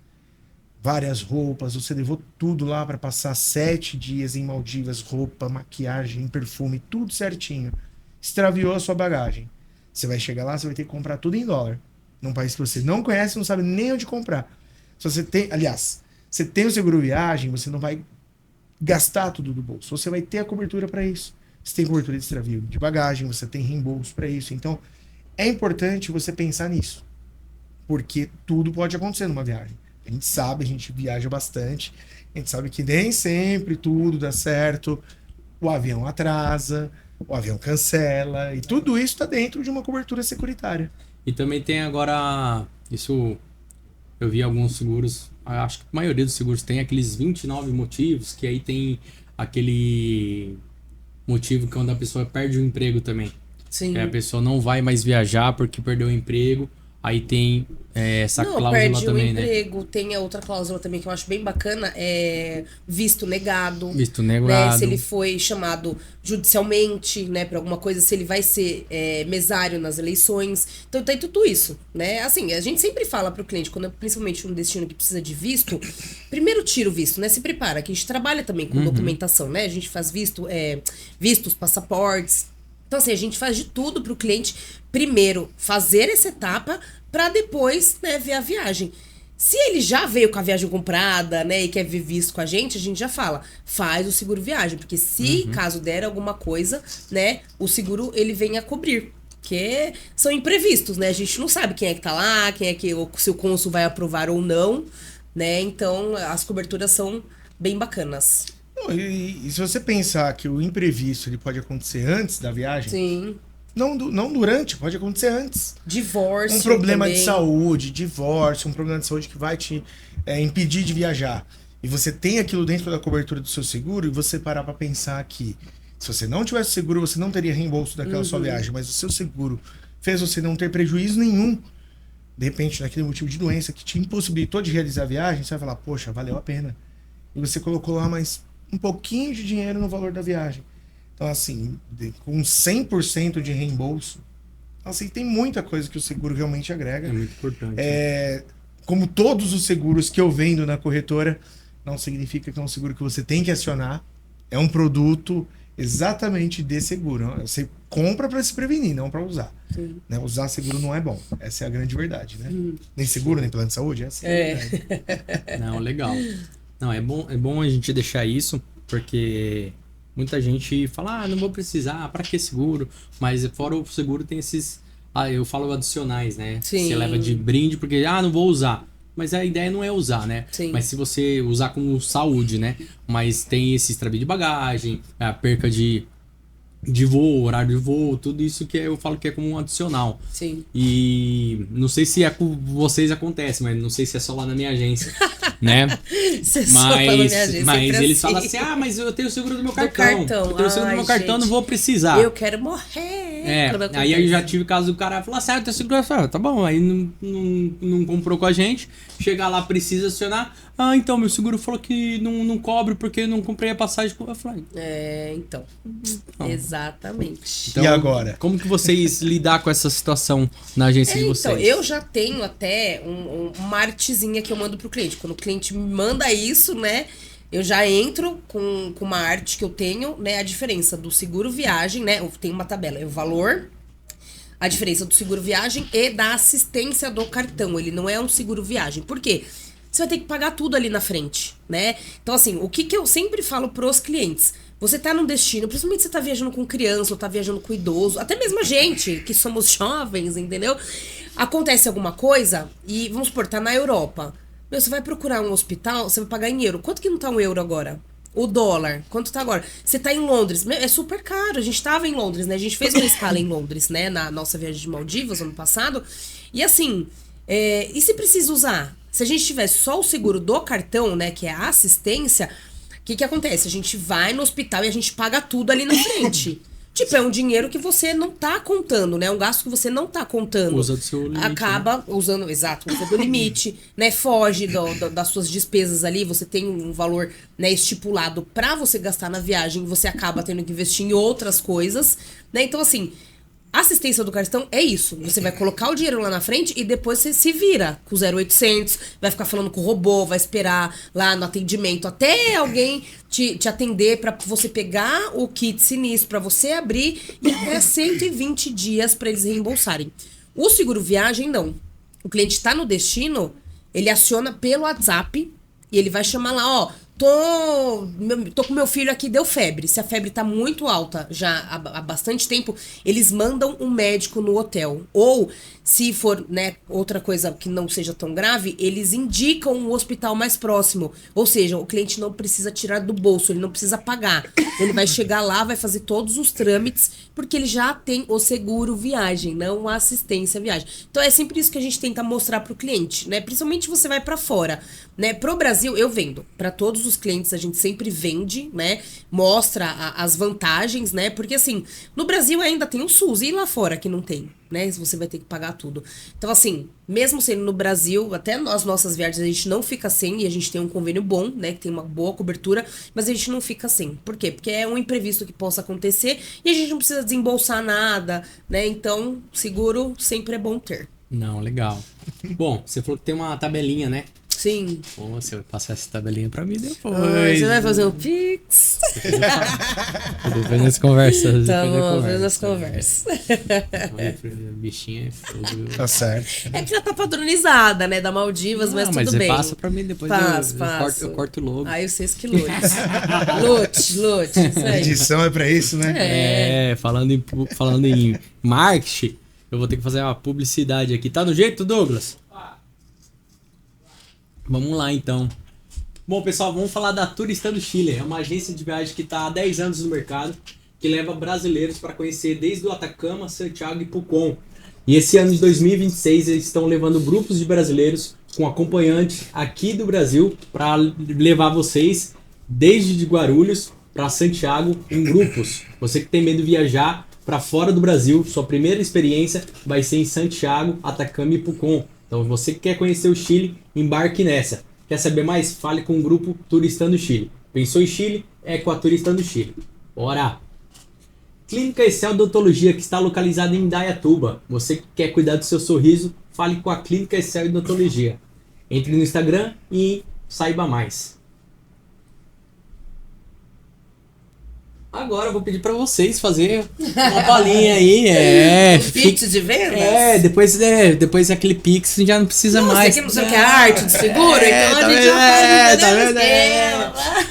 Várias roupas, você levou tudo lá para passar 7 dias em Maldivas, roupa, maquiagem, perfume, tudo certinho. Extraviou a sua bagagem. Você vai chegar lá, você vai ter que comprar tudo em dólar. Num país que você não conhece, não sabe nem onde comprar. Se você tem, aliás, você tem o seguro viagem, você não vai gastar tudo do bolso. Você vai ter a cobertura para isso. Você tem cobertura de extravio de bagagem, você tem reembolso para isso. Então, é importante você pensar nisso. Porque tudo pode acontecer numa viagem. A gente sabe, a gente viaja bastante, a gente sabe que nem sempre tudo dá certo, o avião atrasa, o avião cancela, e tudo isso está dentro de uma cobertura securitária. E também tem agora, isso eu vi alguns seguros, acho que a maioria dos seguros tem aqueles 29 motivos, que aí tem aquele motivo quando a pessoa perde o emprego também. Sim. A pessoa não vai mais viajar porque perdeu o emprego. Aí tem essa cláusula perde também, o né? emprego. Tem a outra cláusula também que eu acho bem bacana, é visto negado. Visto Né? negado. Se ele foi chamado judicialmente, né, para alguma coisa, se ele vai ser mesário nas eleições. Então tem tudo isso, né? Assim, a gente sempre fala pro cliente, quando é principalmente um destino que precisa de visto, primeiro tira o visto, né? Se prepara, que a gente trabalha também com documentação, né? A gente faz vistos, passaportes. Então, assim, a gente faz de tudo pro cliente primeiro fazer essa etapa para depois, né, ver a viagem. Se ele já veio com a viagem comprada, né, e quer ver visto com a gente já fala, faz o seguro viagem, porque se caso der alguma coisa, né, o seguro ele vem a cobrir, porque são imprevistos, né? A gente não sabe quem é que tá lá, se o cônsul vai aprovar ou não, né? Então, as coberturas são bem bacanas. E se você pensar que o imprevisto ele pode acontecer antes da viagem, Sim. não durante, pode acontecer antes. Divórcio. Um problema também. de saúde, divórcio, um problema de saúde que vai te impedir de viajar. E você tem aquilo dentro da cobertura do seu seguro, e você parar pra pensar que se você não tivesse seguro, você não teria reembolso daquela sua viagem, mas o seu seguro fez você não ter prejuízo nenhum. De repente, naquele motivo de doença que te impossibilitou de realizar a viagem, você vai falar, poxa, valeu a pena. E você colocou lá mais um pouquinho de dinheiro no valor da viagem. Então, assim, com 100% de reembolso, assim, tem muita coisa que o seguro realmente agrega. É muito importante. Como todos os seguros que eu vendo na corretora, não significa que é um seguro que você tem que acionar. É um produto exatamente de seguro. Você compra para se prevenir, não para usar. Né? Usar seguro não é bom. Essa é a grande verdade, né? Nem seguro, nem plano de saúde, essa é a verdade. Não, legal. Não, é bom a gente deixar isso, porque muita gente fala, não vou precisar, pra que seguro? Mas fora o seguro tem esses, eu falo adicionais, né? Sim. Você leva de brinde porque, não vou usar. Mas a ideia não é usar, né? Sim. Mas se você usar como saúde, né? Mas tem esse extravio de bagagem, a perca de voo, horário de voo, tudo isso que eu falo que é como um adicional. Sim. E não sei se com vocês acontece, mas não sei se é só lá na minha agência, né? Mas eles falam assim, mas eu tenho o seguro do meu cartão. Eu tenho o seguro do meu cartão, não vou precisar. Eu quero morrer. Aí eu já tive o caso do cara falar assim, eu tenho seguro, tá bom, aí não comprou com a gente, chegar lá, precisa acionar, então meu seguro falou que não cobre porque eu não comprei a passagem. Eu falei, então. Exatamente. Então, e agora? Como que vocês lidar com essa situação na agência de vocês? Então, eu já tenho até uma artezinha que eu mando pro cliente. Quando o cliente me manda isso, né? Eu já entro com uma arte que eu tenho, né? A diferença do seguro viagem, né? Eu tenho uma tabela, é o valor, a diferença do seguro viagem e da assistência do cartão. Ele não é um seguro viagem. Por quê? Você vai ter que pagar tudo ali na frente, né? Então, assim, o que eu sempre falo pros clientes? Você tá num destino, principalmente você tá viajando com criança ou tá viajando com idoso, até mesmo a gente, que somos jovens, entendeu? Acontece alguma coisa e, vamos supor, tá na Europa. Você vai procurar um hospital, você vai pagar em euro. Quanto que não tá um euro agora? O dólar, quanto tá agora? Você tá em Londres, é super caro. A gente tava em Londres, né? A gente fez uma escala em Londres, né? Na nossa viagem de Maldivas, ano passado. E assim, e se precisa usar? Se a gente tivesse só o seguro do cartão, né? Que é a assistência, o que acontece? A gente vai no hospital e a gente paga tudo ali na frente. Tipo, é um dinheiro que você não tá contando, né? Um gasto que você não tá contando. Usa do seu limite. Acaba usando, exato, usa do limite, né? Foge das suas despesas ali. Você tem um valor, né, estipulado pra você gastar na viagem. Você acaba tendo que investir em outras coisas, né? Então, assim, a assistência do cartão é isso. Você vai colocar o dinheiro lá na frente e depois você se vira com o 0800, vai ficar falando com o robô, vai esperar lá no atendimento até alguém te atender pra você pegar o kit sinistro, pra você abrir, e até 120 dias pra eles reembolsarem. O seguro viagem, não. O cliente tá no destino, ele aciona pelo WhatsApp e ele vai chamar lá, tô com meu filho aqui, deu febre. Se a febre tá muito alta já há bastante tempo, eles mandam um médico no hotel. Ou, se for, né, outra coisa que não seja tão grave, eles indicam um hospital mais próximo. Ou seja, o cliente não precisa tirar do bolso, ele não precisa pagar. Ele vai chegar lá, vai fazer todos os trâmites, porque ele já tem o seguro viagem, não a assistência viagem. Então é sempre isso que a gente tenta mostrar pro cliente, né? Principalmente você vai pra fora, né? Pro Brasil, eu vendo. Pra todos os clientes a gente sempre vende, né? Mostra as vantagens, né? Porque assim, no Brasil ainda tem o SUS, e lá fora que não tem, né? Você vai ter que pagar tudo. Então assim, mesmo sendo no Brasil, até as nossas viagens a gente não fica sem, e a gente tem um convênio bom, né? Que tem uma boa cobertura, mas a gente não fica sem. Por quê? Porque é um imprevisto que possa acontecer e a gente não precisa desembolsar nada, né? Então, seguro sempre é bom ter. Não, legal. Bom, você falou que tem uma tabelinha, né? Sim. Pô, você vai passar essa tabelinha pra mim depois. Você vai fazer o Pix? Depois nas conversas. Tá bom, depois nas conversas. Bichinha é fogo. Tá certo. É que já tá padronizada, né? Da Maldivas, mas tudo bem. Mas você passa pra mim depois. Eu corto o logo. Aí vocês que lute. Lute, isso aí. A edição é pra isso, né? Falando em marketing, Eu vou ter que fazer uma publicidade aqui. Tá no jeito, Douglas? Vamos lá, então. Bom, pessoal, vamos falar da Turistando Chile. É uma agência de viagem que está há 10 anos no mercado, que leva brasileiros para conhecer desde o Atacama, Santiago e Pucón. E esse ano de 2026 eles estão levando grupos de brasileiros com acompanhante aqui do Brasil para levar vocês desde de Guarulhos para Santiago em grupos. Você que tem medo de viajar para fora do Brasil, sua primeira experiência vai ser em Santiago, Atacama e Pucón. Então você que quer conhecer o Chile, embarque nessa. Quer saber mais? Fale com o grupo Turistando Chile. Pensou em Chile? É com a Turistando Chile. Bora! Clínica Excel Odontologia, que está localizada em Indaiatuba. Você que quer cuidar do seu sorriso, fale com a Clínica Excel Odontologia. Entre no Instagram e saiba mais. Agora eu vou pedir para vocês fazer uma palhinha aí. Pix de vendas? Depois aquele Pix já não precisa mais. Aqui não sei o que é arte de seguro, então a gente já faz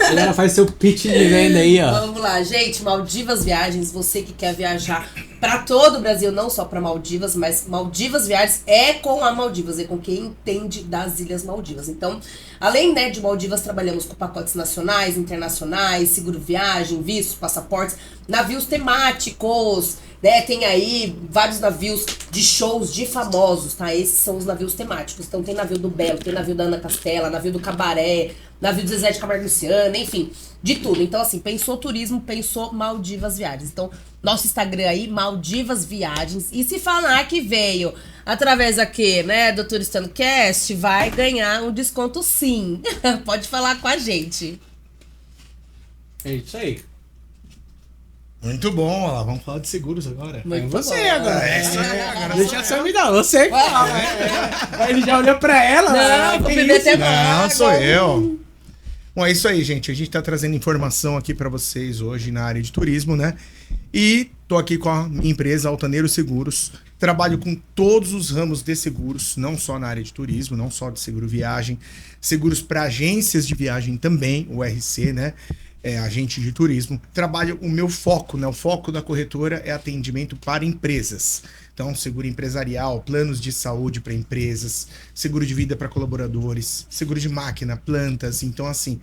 a galera faz seu pitch de venda aí, ó. Vamos lá, gente. Maldivas Viagens, você que quer viajar para todo o Brasil, não só para Maldivas, mas Maldivas Viagens é com a Maldivas, é com quem entende das Ilhas Maldivas. Então, além, né, de Maldivas, trabalhamos com pacotes nacionais, internacionais, seguro viagem, vistos, passaportes, navios temáticos, né? Tem aí vários navios de shows de famosos, tá? Esses são os navios temáticos. Então tem navio do Belo, tem navio da Ana Castela, navio do Cabaré, navio do Zezé de Camargo e Luciana, enfim, de tudo. Então, assim, pensou turismo, pensou Maldivas Viagens. Então, nosso Instagram aí, Maldivas Viagens. E se falar que veio através aqui, né, do Turistando Cast, vai ganhar um desconto sim. Pode falar com a gente. É isso aí. Muito bom, olha lá, vamos falar de seguros agora. Muito você bom. agora. Agora deixa só me dar, você fala. Aí ele já olhou pra ela. Não, vou beber até Não, sou eu. Bom, é isso aí, gente. A gente tá trazendo informação aqui pra vocês hoje na área de turismo, né? E tô aqui com a minha empresa Altaneiro Seguros. Trabalho com todos os ramos de seguros, não só na área de turismo, não só de seguro viagem, seguros para agências de viagem também, o RC, né? Agente de turismo. Trabalho o meu foco, né? O foco da corretora é atendimento para empresas. Então, seguro empresarial, planos de saúde para empresas, seguro de vida para colaboradores, seguro de máquina, plantas. Então, assim,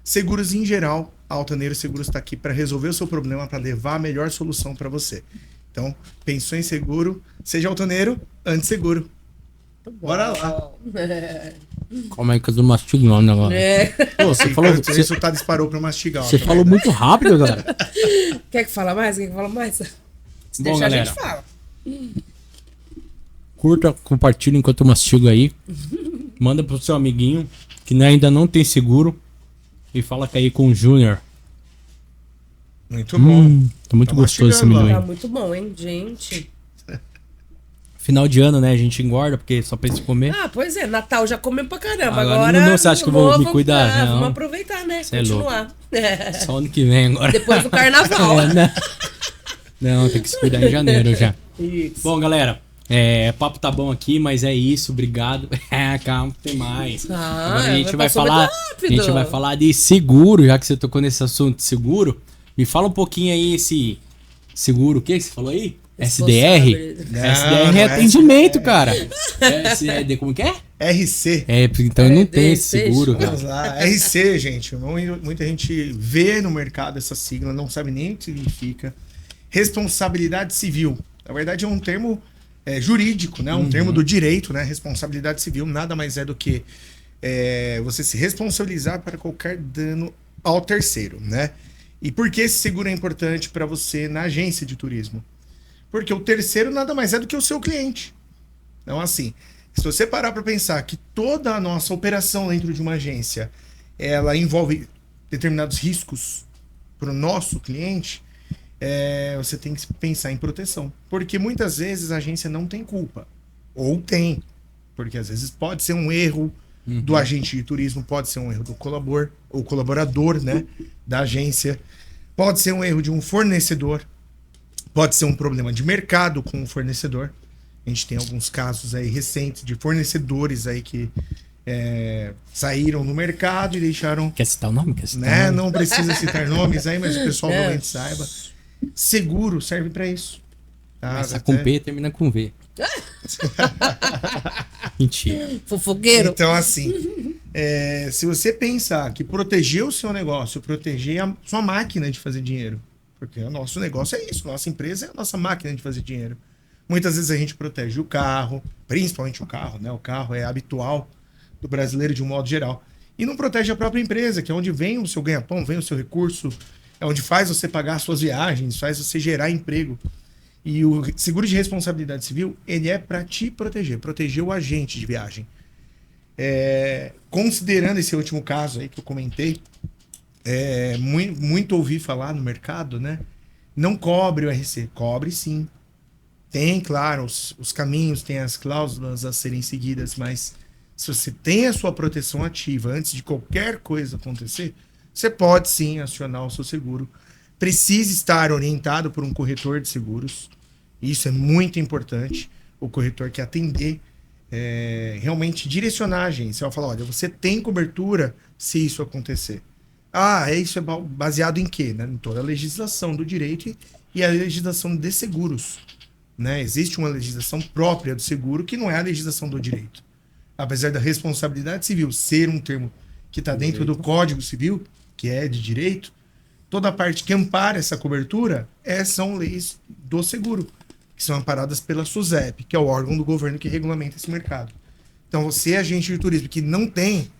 seguros em geral, a Altaneiro Seguros está aqui para resolver o seu problema, para levar a melhor solução para você. Então, pensou em seguro, seja altaneiro, antes seguro. Bora lá. Como é que eu tô mastigando agora? Pô, você falou. O resultado disparou para mastigar. Você falou muito rápido, galera. Quer que fala mais? Quer que fala mais? Se Bom, deixar, galera, a gente fala. Curta, compartilha enquanto eu mastigo aí. Manda pro seu amiguinho que ainda não tem seguro. E fala que aí com o Júnior. Muito bom. Tá muito Tá gostoso esse mastigando, amendoim. Tá muito bom, hein, gente? Final de ano, né? A gente engorda porque só pensa em comer. Ah, pois é, Natal já comeu pra caramba. Agora Agora não, você acha que eu vou me cuidar? Não. Vamos aproveitar, né? Cê é Continuar. Só ano que vem agora. Depois do carnaval. Não, tem que se cuidar em janeiro já. Isso. Bom, galera, papo tá bom aqui, mas é isso, obrigado. Calma, tem mais. Agora a gente vai falar, de seguro, já que você tocou nesse assunto de seguro. Me fala um pouquinho aí esse seguro, o que você falou aí? SDR? SDR é atendimento, cara. Como que é? RC. Então não tem esse seguro, cara. Vamos lá. RC, gente. Muita gente vê no mercado essa sigla, não sabe nem o que significa. Responsabilidade civil. Na verdade é um termo jurídico, né? Um termo do direito, né? Responsabilidade civil nada mais é do que você se responsabilizar para qualquer dano ao terceiro, né? E por que esse seguro é importante para você na agência de turismo? Porque o terceiro nada mais é do que o seu cliente. Então, assim, se você parar para pensar que toda a nossa operação dentro de uma agência, ela envolve determinados riscos para o nosso cliente, você tem que pensar em proteção. Porque muitas vezes a agência não tem culpa. Ou tem. Porque às vezes pode ser um erro do agente de turismo, pode ser um erro do colaborador, né, da agência, pode ser um erro de um fornecedor, pode ser um problema de mercado com o fornecedor. A gente tem alguns casos aí recentes de fornecedores aí que saíram no mercado e deixaram... Quer citar o nome? Não precisa citar nomes aí, mas o pessoal realmente saiba. Seguro serve para isso. Começa com P e termina com V. Mentira. Fofoqueiro. Então, assim, se você pensar que proteger o seu negócio, proteger a sua máquina de fazer dinheiro, porque o nosso negócio é isso, nossa empresa é a nossa máquina de fazer dinheiro. Muitas vezes a gente protege o carro, principalmente o carro, né? O carro é habitual do brasileiro de um modo geral. E não protege a própria empresa, que é onde vem o seu ganha-pão, vem o seu recurso, é onde faz você pagar as suas viagens, faz você gerar emprego. E o seguro de responsabilidade civil, ele é para te proteger o agente de viagem. Considerando esse último caso aí que eu comentei, muito ouvi falar no mercado, né? Não cobre o RC. Cobre sim. Tem, claro, os caminhos, tem as cláusulas a serem seguidas, mas se você tem a sua proteção ativa antes de qualquer coisa acontecer, você pode sim acionar o seu seguro. Precisa estar orientado por um corretor de seguros. Isso é muito importante. O corretor que atender, realmente direcionar a agência. Vai falar, olha, você tem cobertura se isso acontecer. Isso é baseado em quê? Né? Em toda a legislação do direito e a legislação de seguros. Né? Existe uma legislação própria do seguro que não é a legislação do direito. Apesar da responsabilidade civil ser um termo que está dentro do Código Civil, que é de direito, toda a parte que ampara essa cobertura são leis do seguro, que são amparadas pela SUSEP, que é o órgão do governo que regulamenta esse mercado. Então você, agente de turismo, que não tem,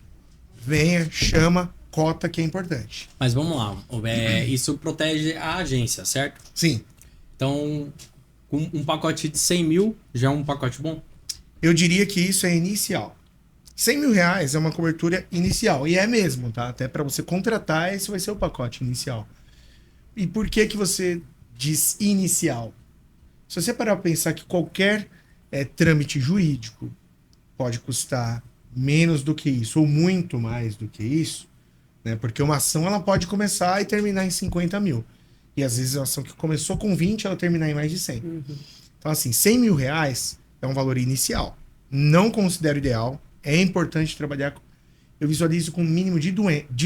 venha, chama, cota, que é importante. Mas vamos lá, isso protege a agência, certo? Sim. Então, um pacote de 100 mil já é um pacote bom? Eu diria que isso é inicial. 100 mil reais é uma cobertura inicial. E é mesmo, tá? Até para você contratar, esse vai ser o pacote inicial. E por que você diz inicial? Se você parar para pensar que qualquer trâmite jurídico pode custar menos do que isso, ou muito mais do que isso, né? Porque uma ação ela pode começar e terminar em 50 mil. E às vezes a ação que começou com 20, ela terminar em mais de 100. Uhum. Então, assim, 100 mil reais é um valor inicial. Não considero ideal. É importante trabalhar. Eu visualizo com um mínimo de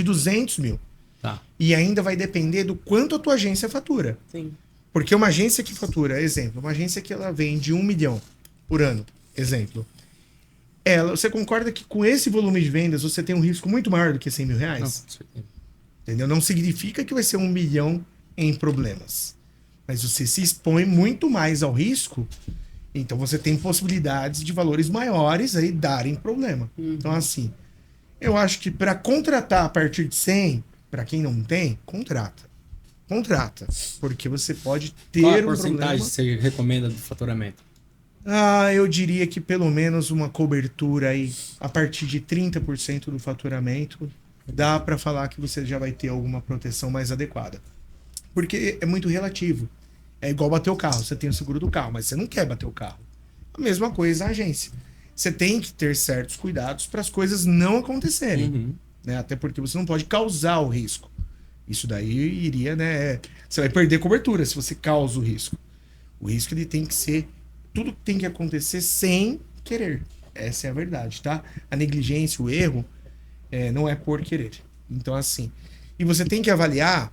200 mil. Tá. E ainda vai depender do quanto a tua agência fatura. Sim. Porque uma agência que fatura, exemplo, uma agência que ela vende 1 milhão por ano, exemplo. Você concorda que com esse volume de vendas você tem um risco muito maior do que 100 mil reais? Não, com certeza. Entendeu? Não significa que vai ser 1 milhão em problemas. Mas você se expõe muito mais ao risco, então você tem possibilidades de valores maiores aí darem problema. Uhum. Então, assim, eu acho que para contratar a partir de 100, para quem não tem, contrata. Porque você pode ter Qual a um porcentagem problema. que você recomenda do faturamento? Eu diria que pelo menos uma cobertura aí a partir de 30% do faturamento dá para falar que você já vai ter alguma proteção mais adequada. Porque é muito relativo. É igual bater o carro. Você tem o seguro do carro, mas você não quer bater o carro. A mesma coisa a agência. Você tem que ter certos cuidados para as coisas não acontecerem. Uhum. Né? Até porque você não pode causar o risco. Isso daí iria, né? Você vai perder cobertura se você causa o risco. O risco ele tem que ser... Tudo tem que acontecer sem querer. Essa é a verdade, tá? A negligência, o erro, não é por querer. Então, assim... E você tem que avaliar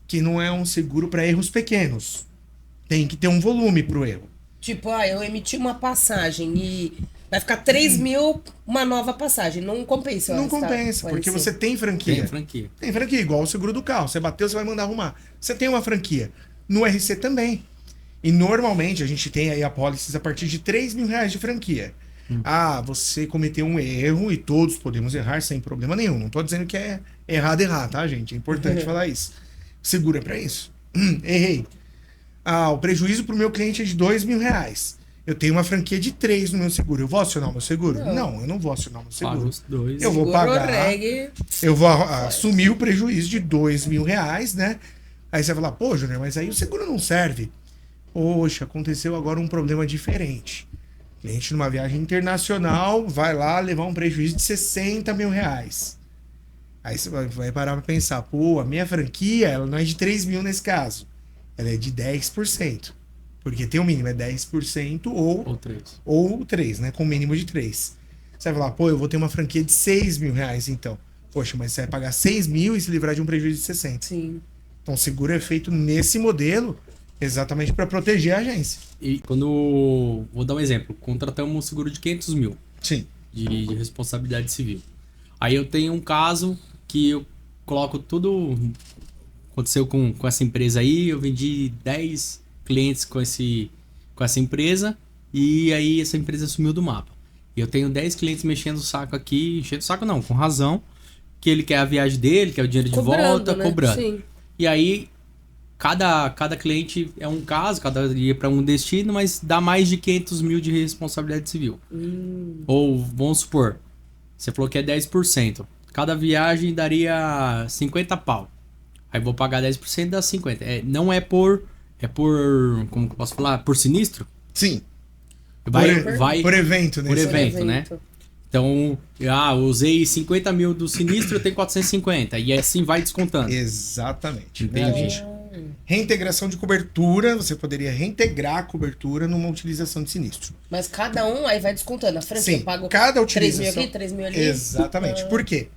que não é um seguro para erros pequenos. Tem que ter um volume pro erro. Tipo, eu emiti uma passagem e vai ficar 3 mil uma nova passagem. Não compensa. Não compensa, porque você tem franquia. Tem franquia, igual o seguro do carro. Você bateu, você vai mandar arrumar. Você tem uma franquia. No RC também. E normalmente a gente tem aí apólices a partir de 3 mil reais de franquia. Você cometeu um erro e todos podemos errar sem problema nenhum. Não tô dizendo que é errar, tá, gente? É importante falar isso. Seguro é pra isso. Errei. O prejuízo pro meu cliente é de 2 mil reais. Eu tenho uma franquia de 3 no meu seguro. Eu vou acionar o meu seguro? Não, eu não vou acionar o meu seguro. Paga os dois. Eu vou pagar. Eu vou assumir o prejuízo de 2 mil reais, né? Aí você vai falar, pô, Júnior, mas aí o seguro não serve. Poxa, aconteceu agora um problema diferente. O cliente numa viagem internacional vai lá levar um prejuízo de 60 mil reais. Aí você vai parar pra pensar, pô, a minha franquia ela não é de 3 mil nesse caso. Ela é de 10%. Porque tem o mínimo, é 10% ou 3, né? Com mínimo de 3. Você vai falar, pô, eu vou ter uma franquia de 6 mil reais então. Poxa, mas você vai pagar 6 mil e se livrar de um prejuízo de 60. Sim. Então o seguro é feito nesse modelo Exatamente para proteger a agência. E quando... Vou dar um exemplo. Contratamos um seguro de 500 mil Sim. de responsabilidade civil. Aí eu tenho um caso que eu coloco tudo... Aconteceu com essa empresa aí, eu vendi 10 clientes com essa empresa e aí essa empresa sumiu do mapa. E eu tenho 10 clientes mexendo o saco aqui, enchendo o saco não, com razão, que ele quer a viagem dele, quer o dinheiro de volta, né? cobrando. Sim. E aí, cada cliente é um caso, cada dia para um destino, mas dá mais de 500 mil de responsabilidade civil. Ou, vamos supor, você falou que é 10%. Cada viagem daria 50 pau. Aí vou pagar 10%, dá 50. Não é por... É por... Como que eu posso falar? Por sinistro? Sim. Por evento, né? Por evento, né? Então, usei 50 mil do sinistro, eu tenho 450. E assim vai descontando. Exatamente. Entendi. Reintegração de cobertura, você poderia reintegrar a cobertura numa utilização de sinistro. Mas cada um aí vai descontando. A franquia Sim, paga cada 3 mil utilização. aqui, 3 mil ali. Exatamente. Por quê?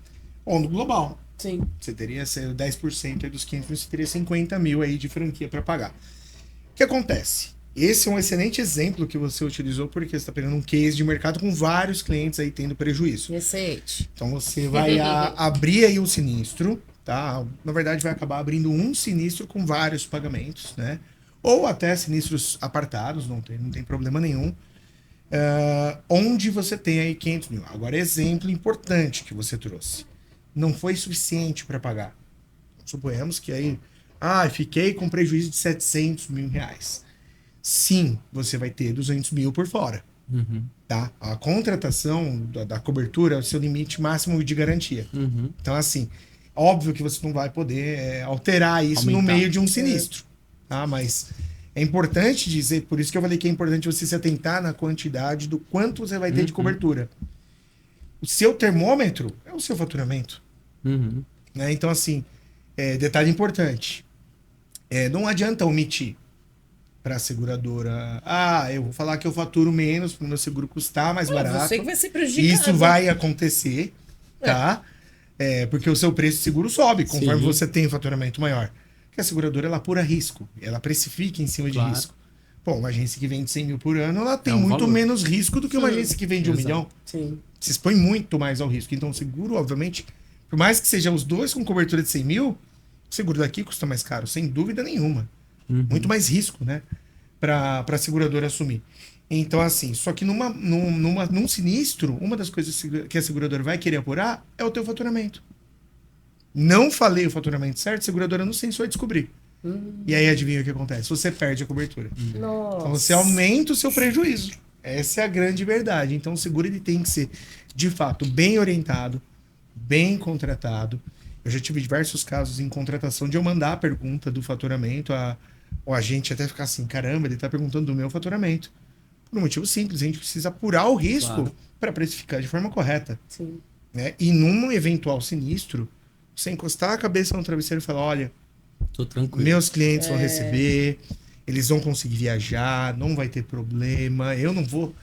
No global. Sim. Você teria 10% aí dos 500 mil, você teria 50 mil aí de franquia para pagar. O que acontece? Esse é um excelente exemplo que você utilizou, porque você está pegando um case de mercado com vários clientes aí tendo prejuízo. Excelente. Então você vai abrir aí um sinistro, tá? Na verdade vai acabar abrindo um sinistro com vários pagamentos, né? Ou até sinistros apartados, não tem problema nenhum. Onde você tem aí 500 mil. Agora, exemplo importante que você trouxe. Não foi suficiente para pagar. Suponhamos que aí, fiquei com prejuízo de 700 mil reais. Sim, você vai ter 200 mil por fora. Tá? A contratação da cobertura é o seu limite máximo de garantia. Então, assim, óbvio que você não vai poder alterar isso no meio de um sinistro. Tá? Mas é importante dizer, por isso que eu falei que é importante você se atentar na quantidade do quanto você vai ter de cobertura. O seu termômetro é o seu faturamento. Né? Então, assim, detalhe importante. Não adianta omitir para a seguradora. Eu vou falar que eu faturo menos para o meu seguro custar mais barato. Você que vai ser prejudicado. Isso vai acontecer, tá? Porque o seu preço de seguro sobe conforme você tem um faturamento maior. Porque a seguradora, ela apura risco. Ela precifica em cima de risco. Pô, uma agência que vende 100 mil por ano, ela tem muito menos risco do que uma agência que vende 1 milhão. Sim. Se expõe muito mais ao risco. Então, o seguro, obviamente, por mais que sejam os dois com cobertura de 100 mil, o seguro daqui custa mais caro, sem dúvida nenhuma. Muito mais risco, né? Para a seguradora assumir. Então, assim, só que num sinistro, uma das coisas que a seguradora vai querer apurar é o teu faturamento. Não falei o faturamento certo, a seguradora no sensor descobrir. E aí, adivinha o que acontece? Você perde a cobertura. Nossa. Então, você aumenta o seu prejuízo. Essa é a grande verdade. Então, o seguro ele tem que ser, de fato, bem orientado, bem contratado. Eu já tive diversos casos em contratação de eu mandar a pergunta do faturamento, o agente até ficar assim, caramba, ele está perguntando do meu faturamento. Por um motivo simples, a gente precisa apurar o risco para precificar de forma correta. Sim. Né? E num eventual sinistro, você encostar a cabeça no travesseiro e falar, olha, tô tranquilo. Meus clientes vão receber, eles vão conseguir viajar, não vai ter problema, eu não vou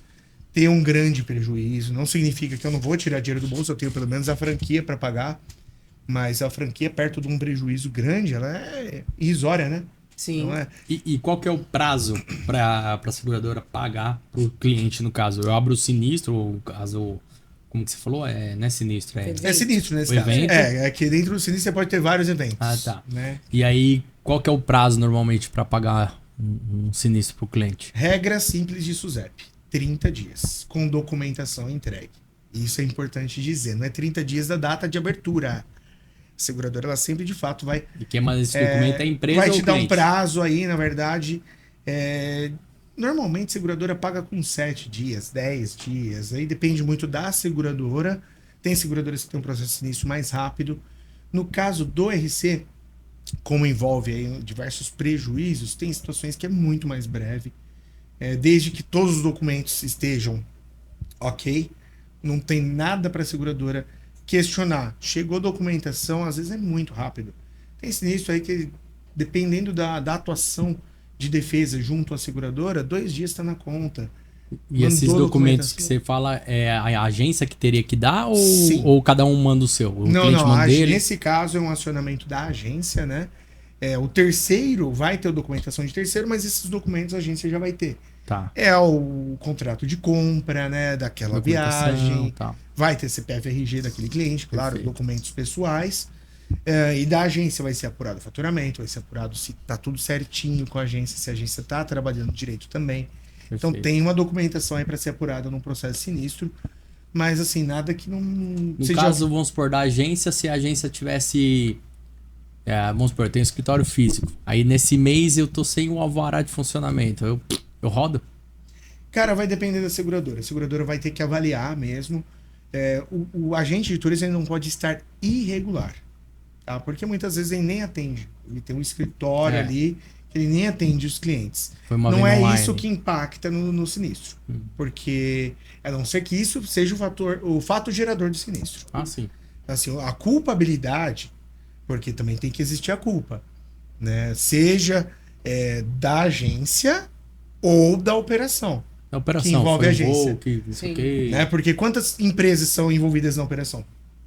ter um grande prejuízo. Não significa que eu não vou tirar dinheiro do bolso, eu tenho pelo menos a franquia para pagar, mas a franquia perto de um prejuízo grande, ela é irrisória, né? Sim. Não é? E qual que é o prazo para a seguradora pagar pro cliente, no caso? Eu abro o sinistro, ou caso... Como que você falou? Não é sinistro, É sinistro nesse caso. Evento? É que dentro do sinistro você pode ter vários eventos. Tá. Né? E aí, qual que é o prazo normalmente para pagar um sinistro pro cliente? Regra simples de SUSEP. 30 dias, com documentação entregue. Isso é importante dizer. Não é 30 dias da data de abertura. A seguradora, ela sempre, de fato, vai... E quem manda esse documento é a empresa vai ou te o dar cliente? um prazo aí, na verdade. Normalmente, a seguradora paga com 7 dias, 10 dias. Aí depende muito da seguradora. Tem seguradoras que têm um processo de sinistro mais rápido. No caso do RC, como envolve aí diversos prejuízos, tem situações que é muito mais breve. Desde que todos os documentos estejam ok, não tem nada para a seguradora questionar. Chegou documentação, às vezes é muito rápido. Tem sinistro aí que, dependendo da atuação de defesa junto à seguradora, 2 dias está na conta. E esses documentos que você fala, é a agência que teria que dar ou cada um manda o seu? O cliente manda dele? Nesse caso é um acionamento da agência, né? O terceiro vai ter a documentação de terceiro, mas esses documentos a agência já vai ter. Tá. É o contrato de compra, né, daquela viagem. Tá. Vai ter CPF RG daquele cliente, claro, Perfeito. documentos pessoais. E da agência vai ser apurado o faturamento, vai ser apurado se tá tudo certinho com a agência, se a agência tá trabalhando direito também. Então Perfeito. tem uma documentação aí para ser apurada num processo sinistro, mas assim, nada que não No seja... caso, vamos supor, da agência, se a agência tivesse... vamos supor, eu tenho um escritório físico. Aí nesse mês eu tô sem o alvará de funcionamento. Eu rodo? Cara, vai depender da seguradora. A seguradora vai ter que avaliar mesmo. O agente de turismo ele não pode estar irregular, tá? Porque muitas vezes ele nem atende. Ele tem um escritório ali que ele nem atende os clientes. Não é online. isso que impacta no sinistro. Porque, a não ser que isso seja o fato gerador do sinistro. Ah, sim. Assim, a culpabilidade, porque também tem que existir a culpa, né? Seja da agência ou da operação. A operação. Que envolve foi a um agência. voo, que isso Sim. aqui. Né? Porque quantas empresas são envolvidas na operação?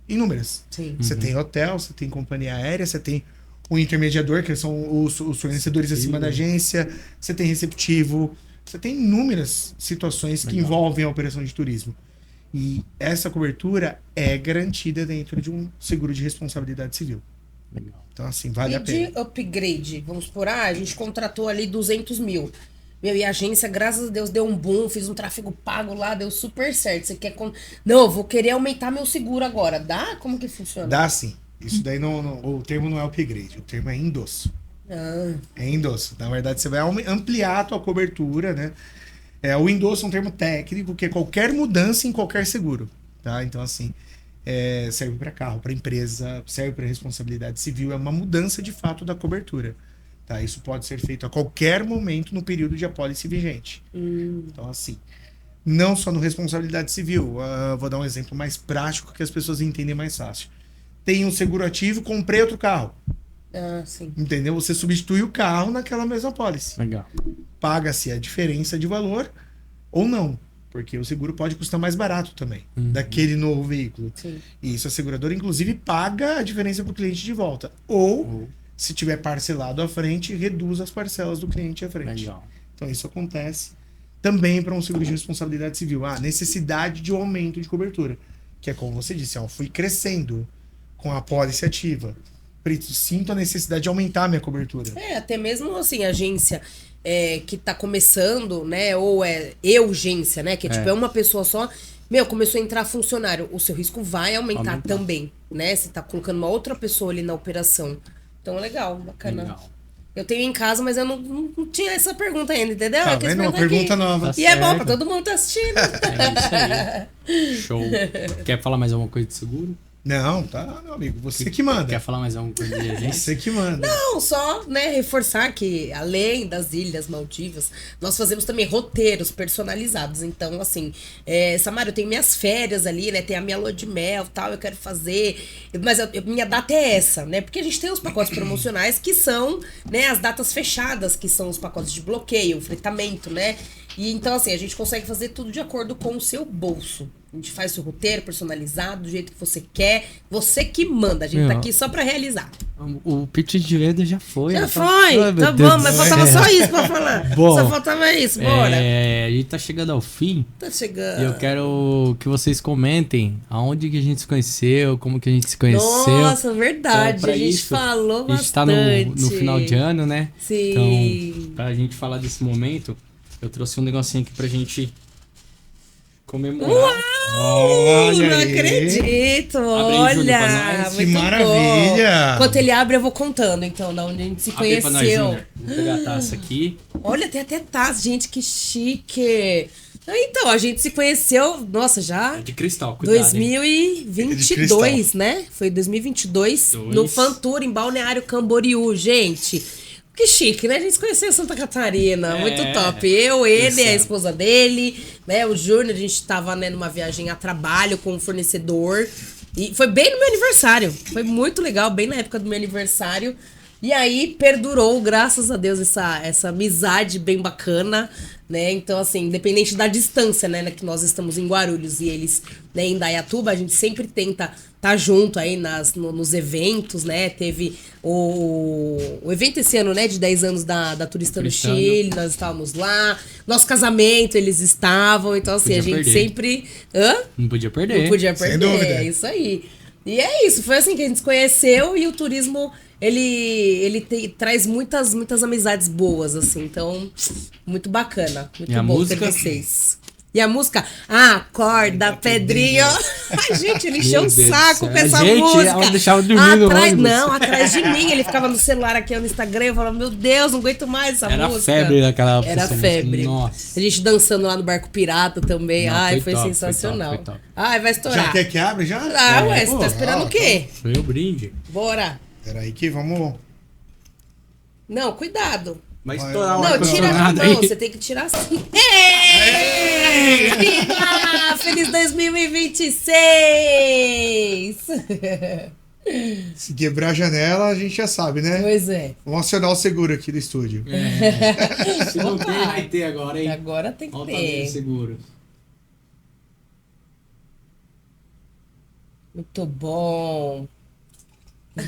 Inúmeras. Sim. Você tem hotel, você tem companhia aérea, você tem o intermediador, que são os fornecedores acima da agência, você tem receptivo, você tem inúmeras situações que envolvem a operação de turismo. E essa cobertura é garantida dentro de um seguro de responsabilidade civil. Legal. Então, assim, vale a E pena. de upgrade, vamos por a gente contratou ali 200 mil. E a agência, graças a Deus, deu um boom, fiz um tráfego pago lá, deu super certo. Você quer... Não, eu vou querer aumentar meu seguro agora. Dá? Como que funciona? Dá sim. Isso daí o termo não é upgrade, o termo é endosso. Ah, É endosso. Na verdade, você vai ampliar a tua cobertura, né? O endosso é um termo técnico que é qualquer mudança em qualquer seguro, tá? Então, assim, serve para carro, para empresa, serve para responsabilidade civil, é uma mudança de fato da cobertura, tá? Isso pode ser feito a qualquer momento no período de apólice vigente. Então, assim, não só no responsabilidade civil, vou dar um exemplo mais prático que as pessoas entendem mais fácil. Tem um seguro ativo, comprei outro carro. sim. Entendeu? Você substitui o carro naquela mesma apólice. Legal. Paga-se a diferença de valor ou não. Porque o seguro pode custar mais barato também, daquele novo veículo. Sim. E isso a seguradora, inclusive, paga a diferença para o cliente de volta. Ou, se tiver parcelado à frente, reduz as parcelas do cliente à frente. Legal. Então isso acontece também para um seguro de responsabilidade civil. Necessidade de um aumento de cobertura. Que é como você disse, fui crescendo com a apólice ativa. Sinto a necessidade de aumentar a minha cobertura. Até mesmo assim, agência que tá começando, né? Ou urgência, né? Que tipo, é uma pessoa só. Começou a entrar funcionário. O seu risco vai aumentar também, né? Você tá colocando uma outra pessoa ali na operação. Então é legal, bacana. Legal. Eu tenho em casa, mas eu não tinha essa pergunta ainda, entendeu? Tá Eu quis vendo? Uma perguntar pergunta aqui. nova. E é bom certo. pra todo mundo tá assistindo. É isso aí. Show. Quer falar mais alguma coisa de seguro? Não, tá, meu amigo. Você que manda. Quer falar mais alguma coisa de agência? Você que manda. Não, só, né, reforçar que além das Ilhas Maldivas, nós fazemos também roteiros personalizados. Então, assim, Samara, eu tenho minhas férias ali, né, tem a minha lua de mel e tal, eu quero fazer, mas minha data é essa, né, porque a gente tem os pacotes promocionais que são, né, as datas fechadas, que são os pacotes de bloqueio, fretamento, né, e então, assim, a gente consegue fazer tudo de acordo com o seu bolso. A gente faz o roteiro personalizado, do jeito que você quer. Você que manda. A gente tá aqui só pra realizar. O pitch de venda já foi. Já né? foi. Ai, meu Tá Deus bom, do mas céu. faltava só isso pra falar. Bom, Só faltava isso, bora. A gente tá chegando ao fim. Tá chegando. E eu quero que vocês comentem aonde que a gente se conheceu, como que a gente se conheceu. Nossa, verdade. Então, pra a gente isso, falou bastante. A gente tá no final de ano, né? Sim. Então, pra gente falar desse momento, eu trouxe um negocinho aqui pra gente comemorar. Olha não aí. acredito. Abre aí, Júlio, pra Olha. nós. Que Muito maravilha. bom. Enquanto ele abre, eu vou contando, então, da onde a gente se Abre aí pra nós, conheceu. Júnior. Vou pegar a taça aqui. Olha, tem até taça. Gente, que chique. Então, a gente se conheceu, nossa, já... É de cristal, cuidado, hein? 2022, né? Foi 2022, no Fantour, em Balneário Camboriú, gente. Que chique, né? A gente se conheceu em Santa Catarina, muito top. Eu, ele, a esposa dele, né? O Júnior, a gente tava, né, numa viagem a trabalho com um fornecedor. E foi bem no meu aniversário. Foi muito legal, bem na época do meu aniversário. E aí perdurou, graças a Deus, essa amizade bem bacana, né? Então, assim, independente da distância, né, que nós estamos em Guarulhos e eles, né, em Indaiatuba, a gente sempre tenta estar junto aí nos eventos, né? Teve o evento esse ano, né, de 10 anos da Turista no Chile, nós estávamos lá. Nosso casamento, eles estavam. Então, assim, a gente sempre... Não podia perder. Não podia perder, Sem dúvida. é isso aí. E é isso, foi assim que a gente se conheceu e o turismo, ele traz muitas amizades boas, assim, então, muito bacana, muito E a bom música? ter vocês. E a música, Acorda, Pedrinho. Ai, gente, ele encheu o Meu Deus saco do com céu. essa Gente, música. ela deixava dormir no atrás, ônibus. não, atrás de mim. Ele ficava no celular aqui no Instagram. Eu falava, meu Deus, não aguento mais essa Era música. febre naquela época. Era essa febre. música. Nossa. A gente dançando lá no Barco Pirata também. Não, Ai, foi foi top, sensacional. foi top. Ai, vai estourar. Já quer que abre já? Ah, ué, você pô, tá esperando o quê? Foi o brinde. Bora. Peraí que vamos... Não, cuidado. Vai Vai, estourar o vai. Não, tira ar-condicionado não, aí. você tem que tirar assim. Ei! Viva! Feliz 2026! Se quebrar a janela, a gente já sabe, né? Pois é. Vamos acionar o seguro aqui do estúdio. Se não tem, vai ter agora, hein? Agora tem que Olha o tamanho do ter. seguro. Muito bom.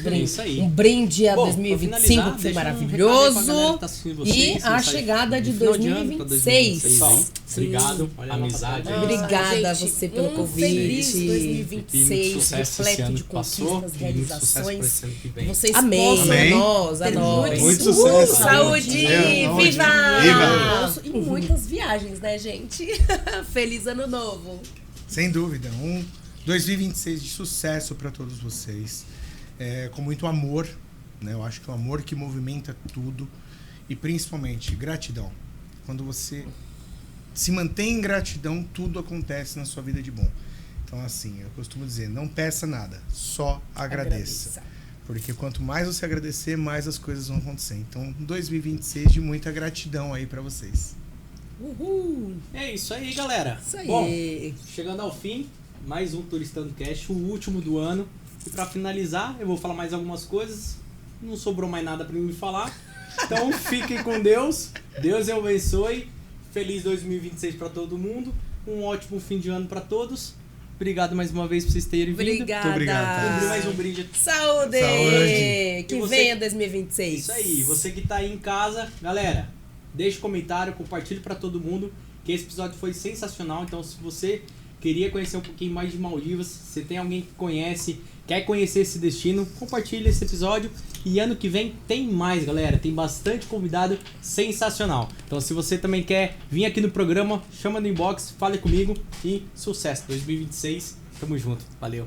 É isso aí. Um brinde a Bom, 2025 pra que finalizar, foi deixa um maravilhoso. recado aí pra galera que tá assistindo vocês, E a mensagem chegada de final ano pra 2026. hein? Obrigado, amizade. aí. Obrigada a gente, você pelo convite. feliz E 2026, muito sucesso esse repleto ano de que passou. conquistas, E muito sucesso pra realizações. esse ano que vem. Vocês Amém. possam Amém. A nós, a ter nós. Muito sucesso. Saúde! Saúde. Viva! Viva! E muitas viagens, né, gente? Feliz ano novo! Sem dúvida. 2026 de sucesso para todos vocês. Com muito amor, né? Eu acho que é o amor que movimenta tudo. E principalmente gratidão. Quando você se mantém em gratidão, tudo acontece na sua vida de bom. Então, assim, eu costumo dizer, não peça nada, só agradeça. Porque quanto mais você agradecer, mais as coisas vão acontecer. Então, 2026 de muita gratidão aí para vocês. Uhul! É isso aí, galera. Isso aí. Bom, chegando ao fim, mais um Turistando Cast, o último do ano. E pra finalizar, eu vou falar mais algumas coisas. Não sobrou mais nada pra mim me falar. Então fiquem com Deus. Deus eu abençoe. Feliz 2026 pra todo mundo. Um ótimo fim de ano pra todos. Obrigado mais uma vez por vocês terem vindo. Obrigada! Muito obrigado. Mais um brinde. Saúde! Saúde. Que E você- venha 2026. Isso aí, você que tá aí em casa, galera, deixe comentário, compartilhe pra todo mundo, que esse episódio foi sensacional. Então, se você queria conhecer um pouquinho mais de Maldivas, se tem alguém que conhece, quer conhecer esse destino, compartilhe esse episódio. E ano que vem tem mais, galera, tem bastante convidado sensacional. Então, se você também quer vir aqui no programa, chama no inbox, fale comigo e sucesso 2026. Tamo junto, valeu.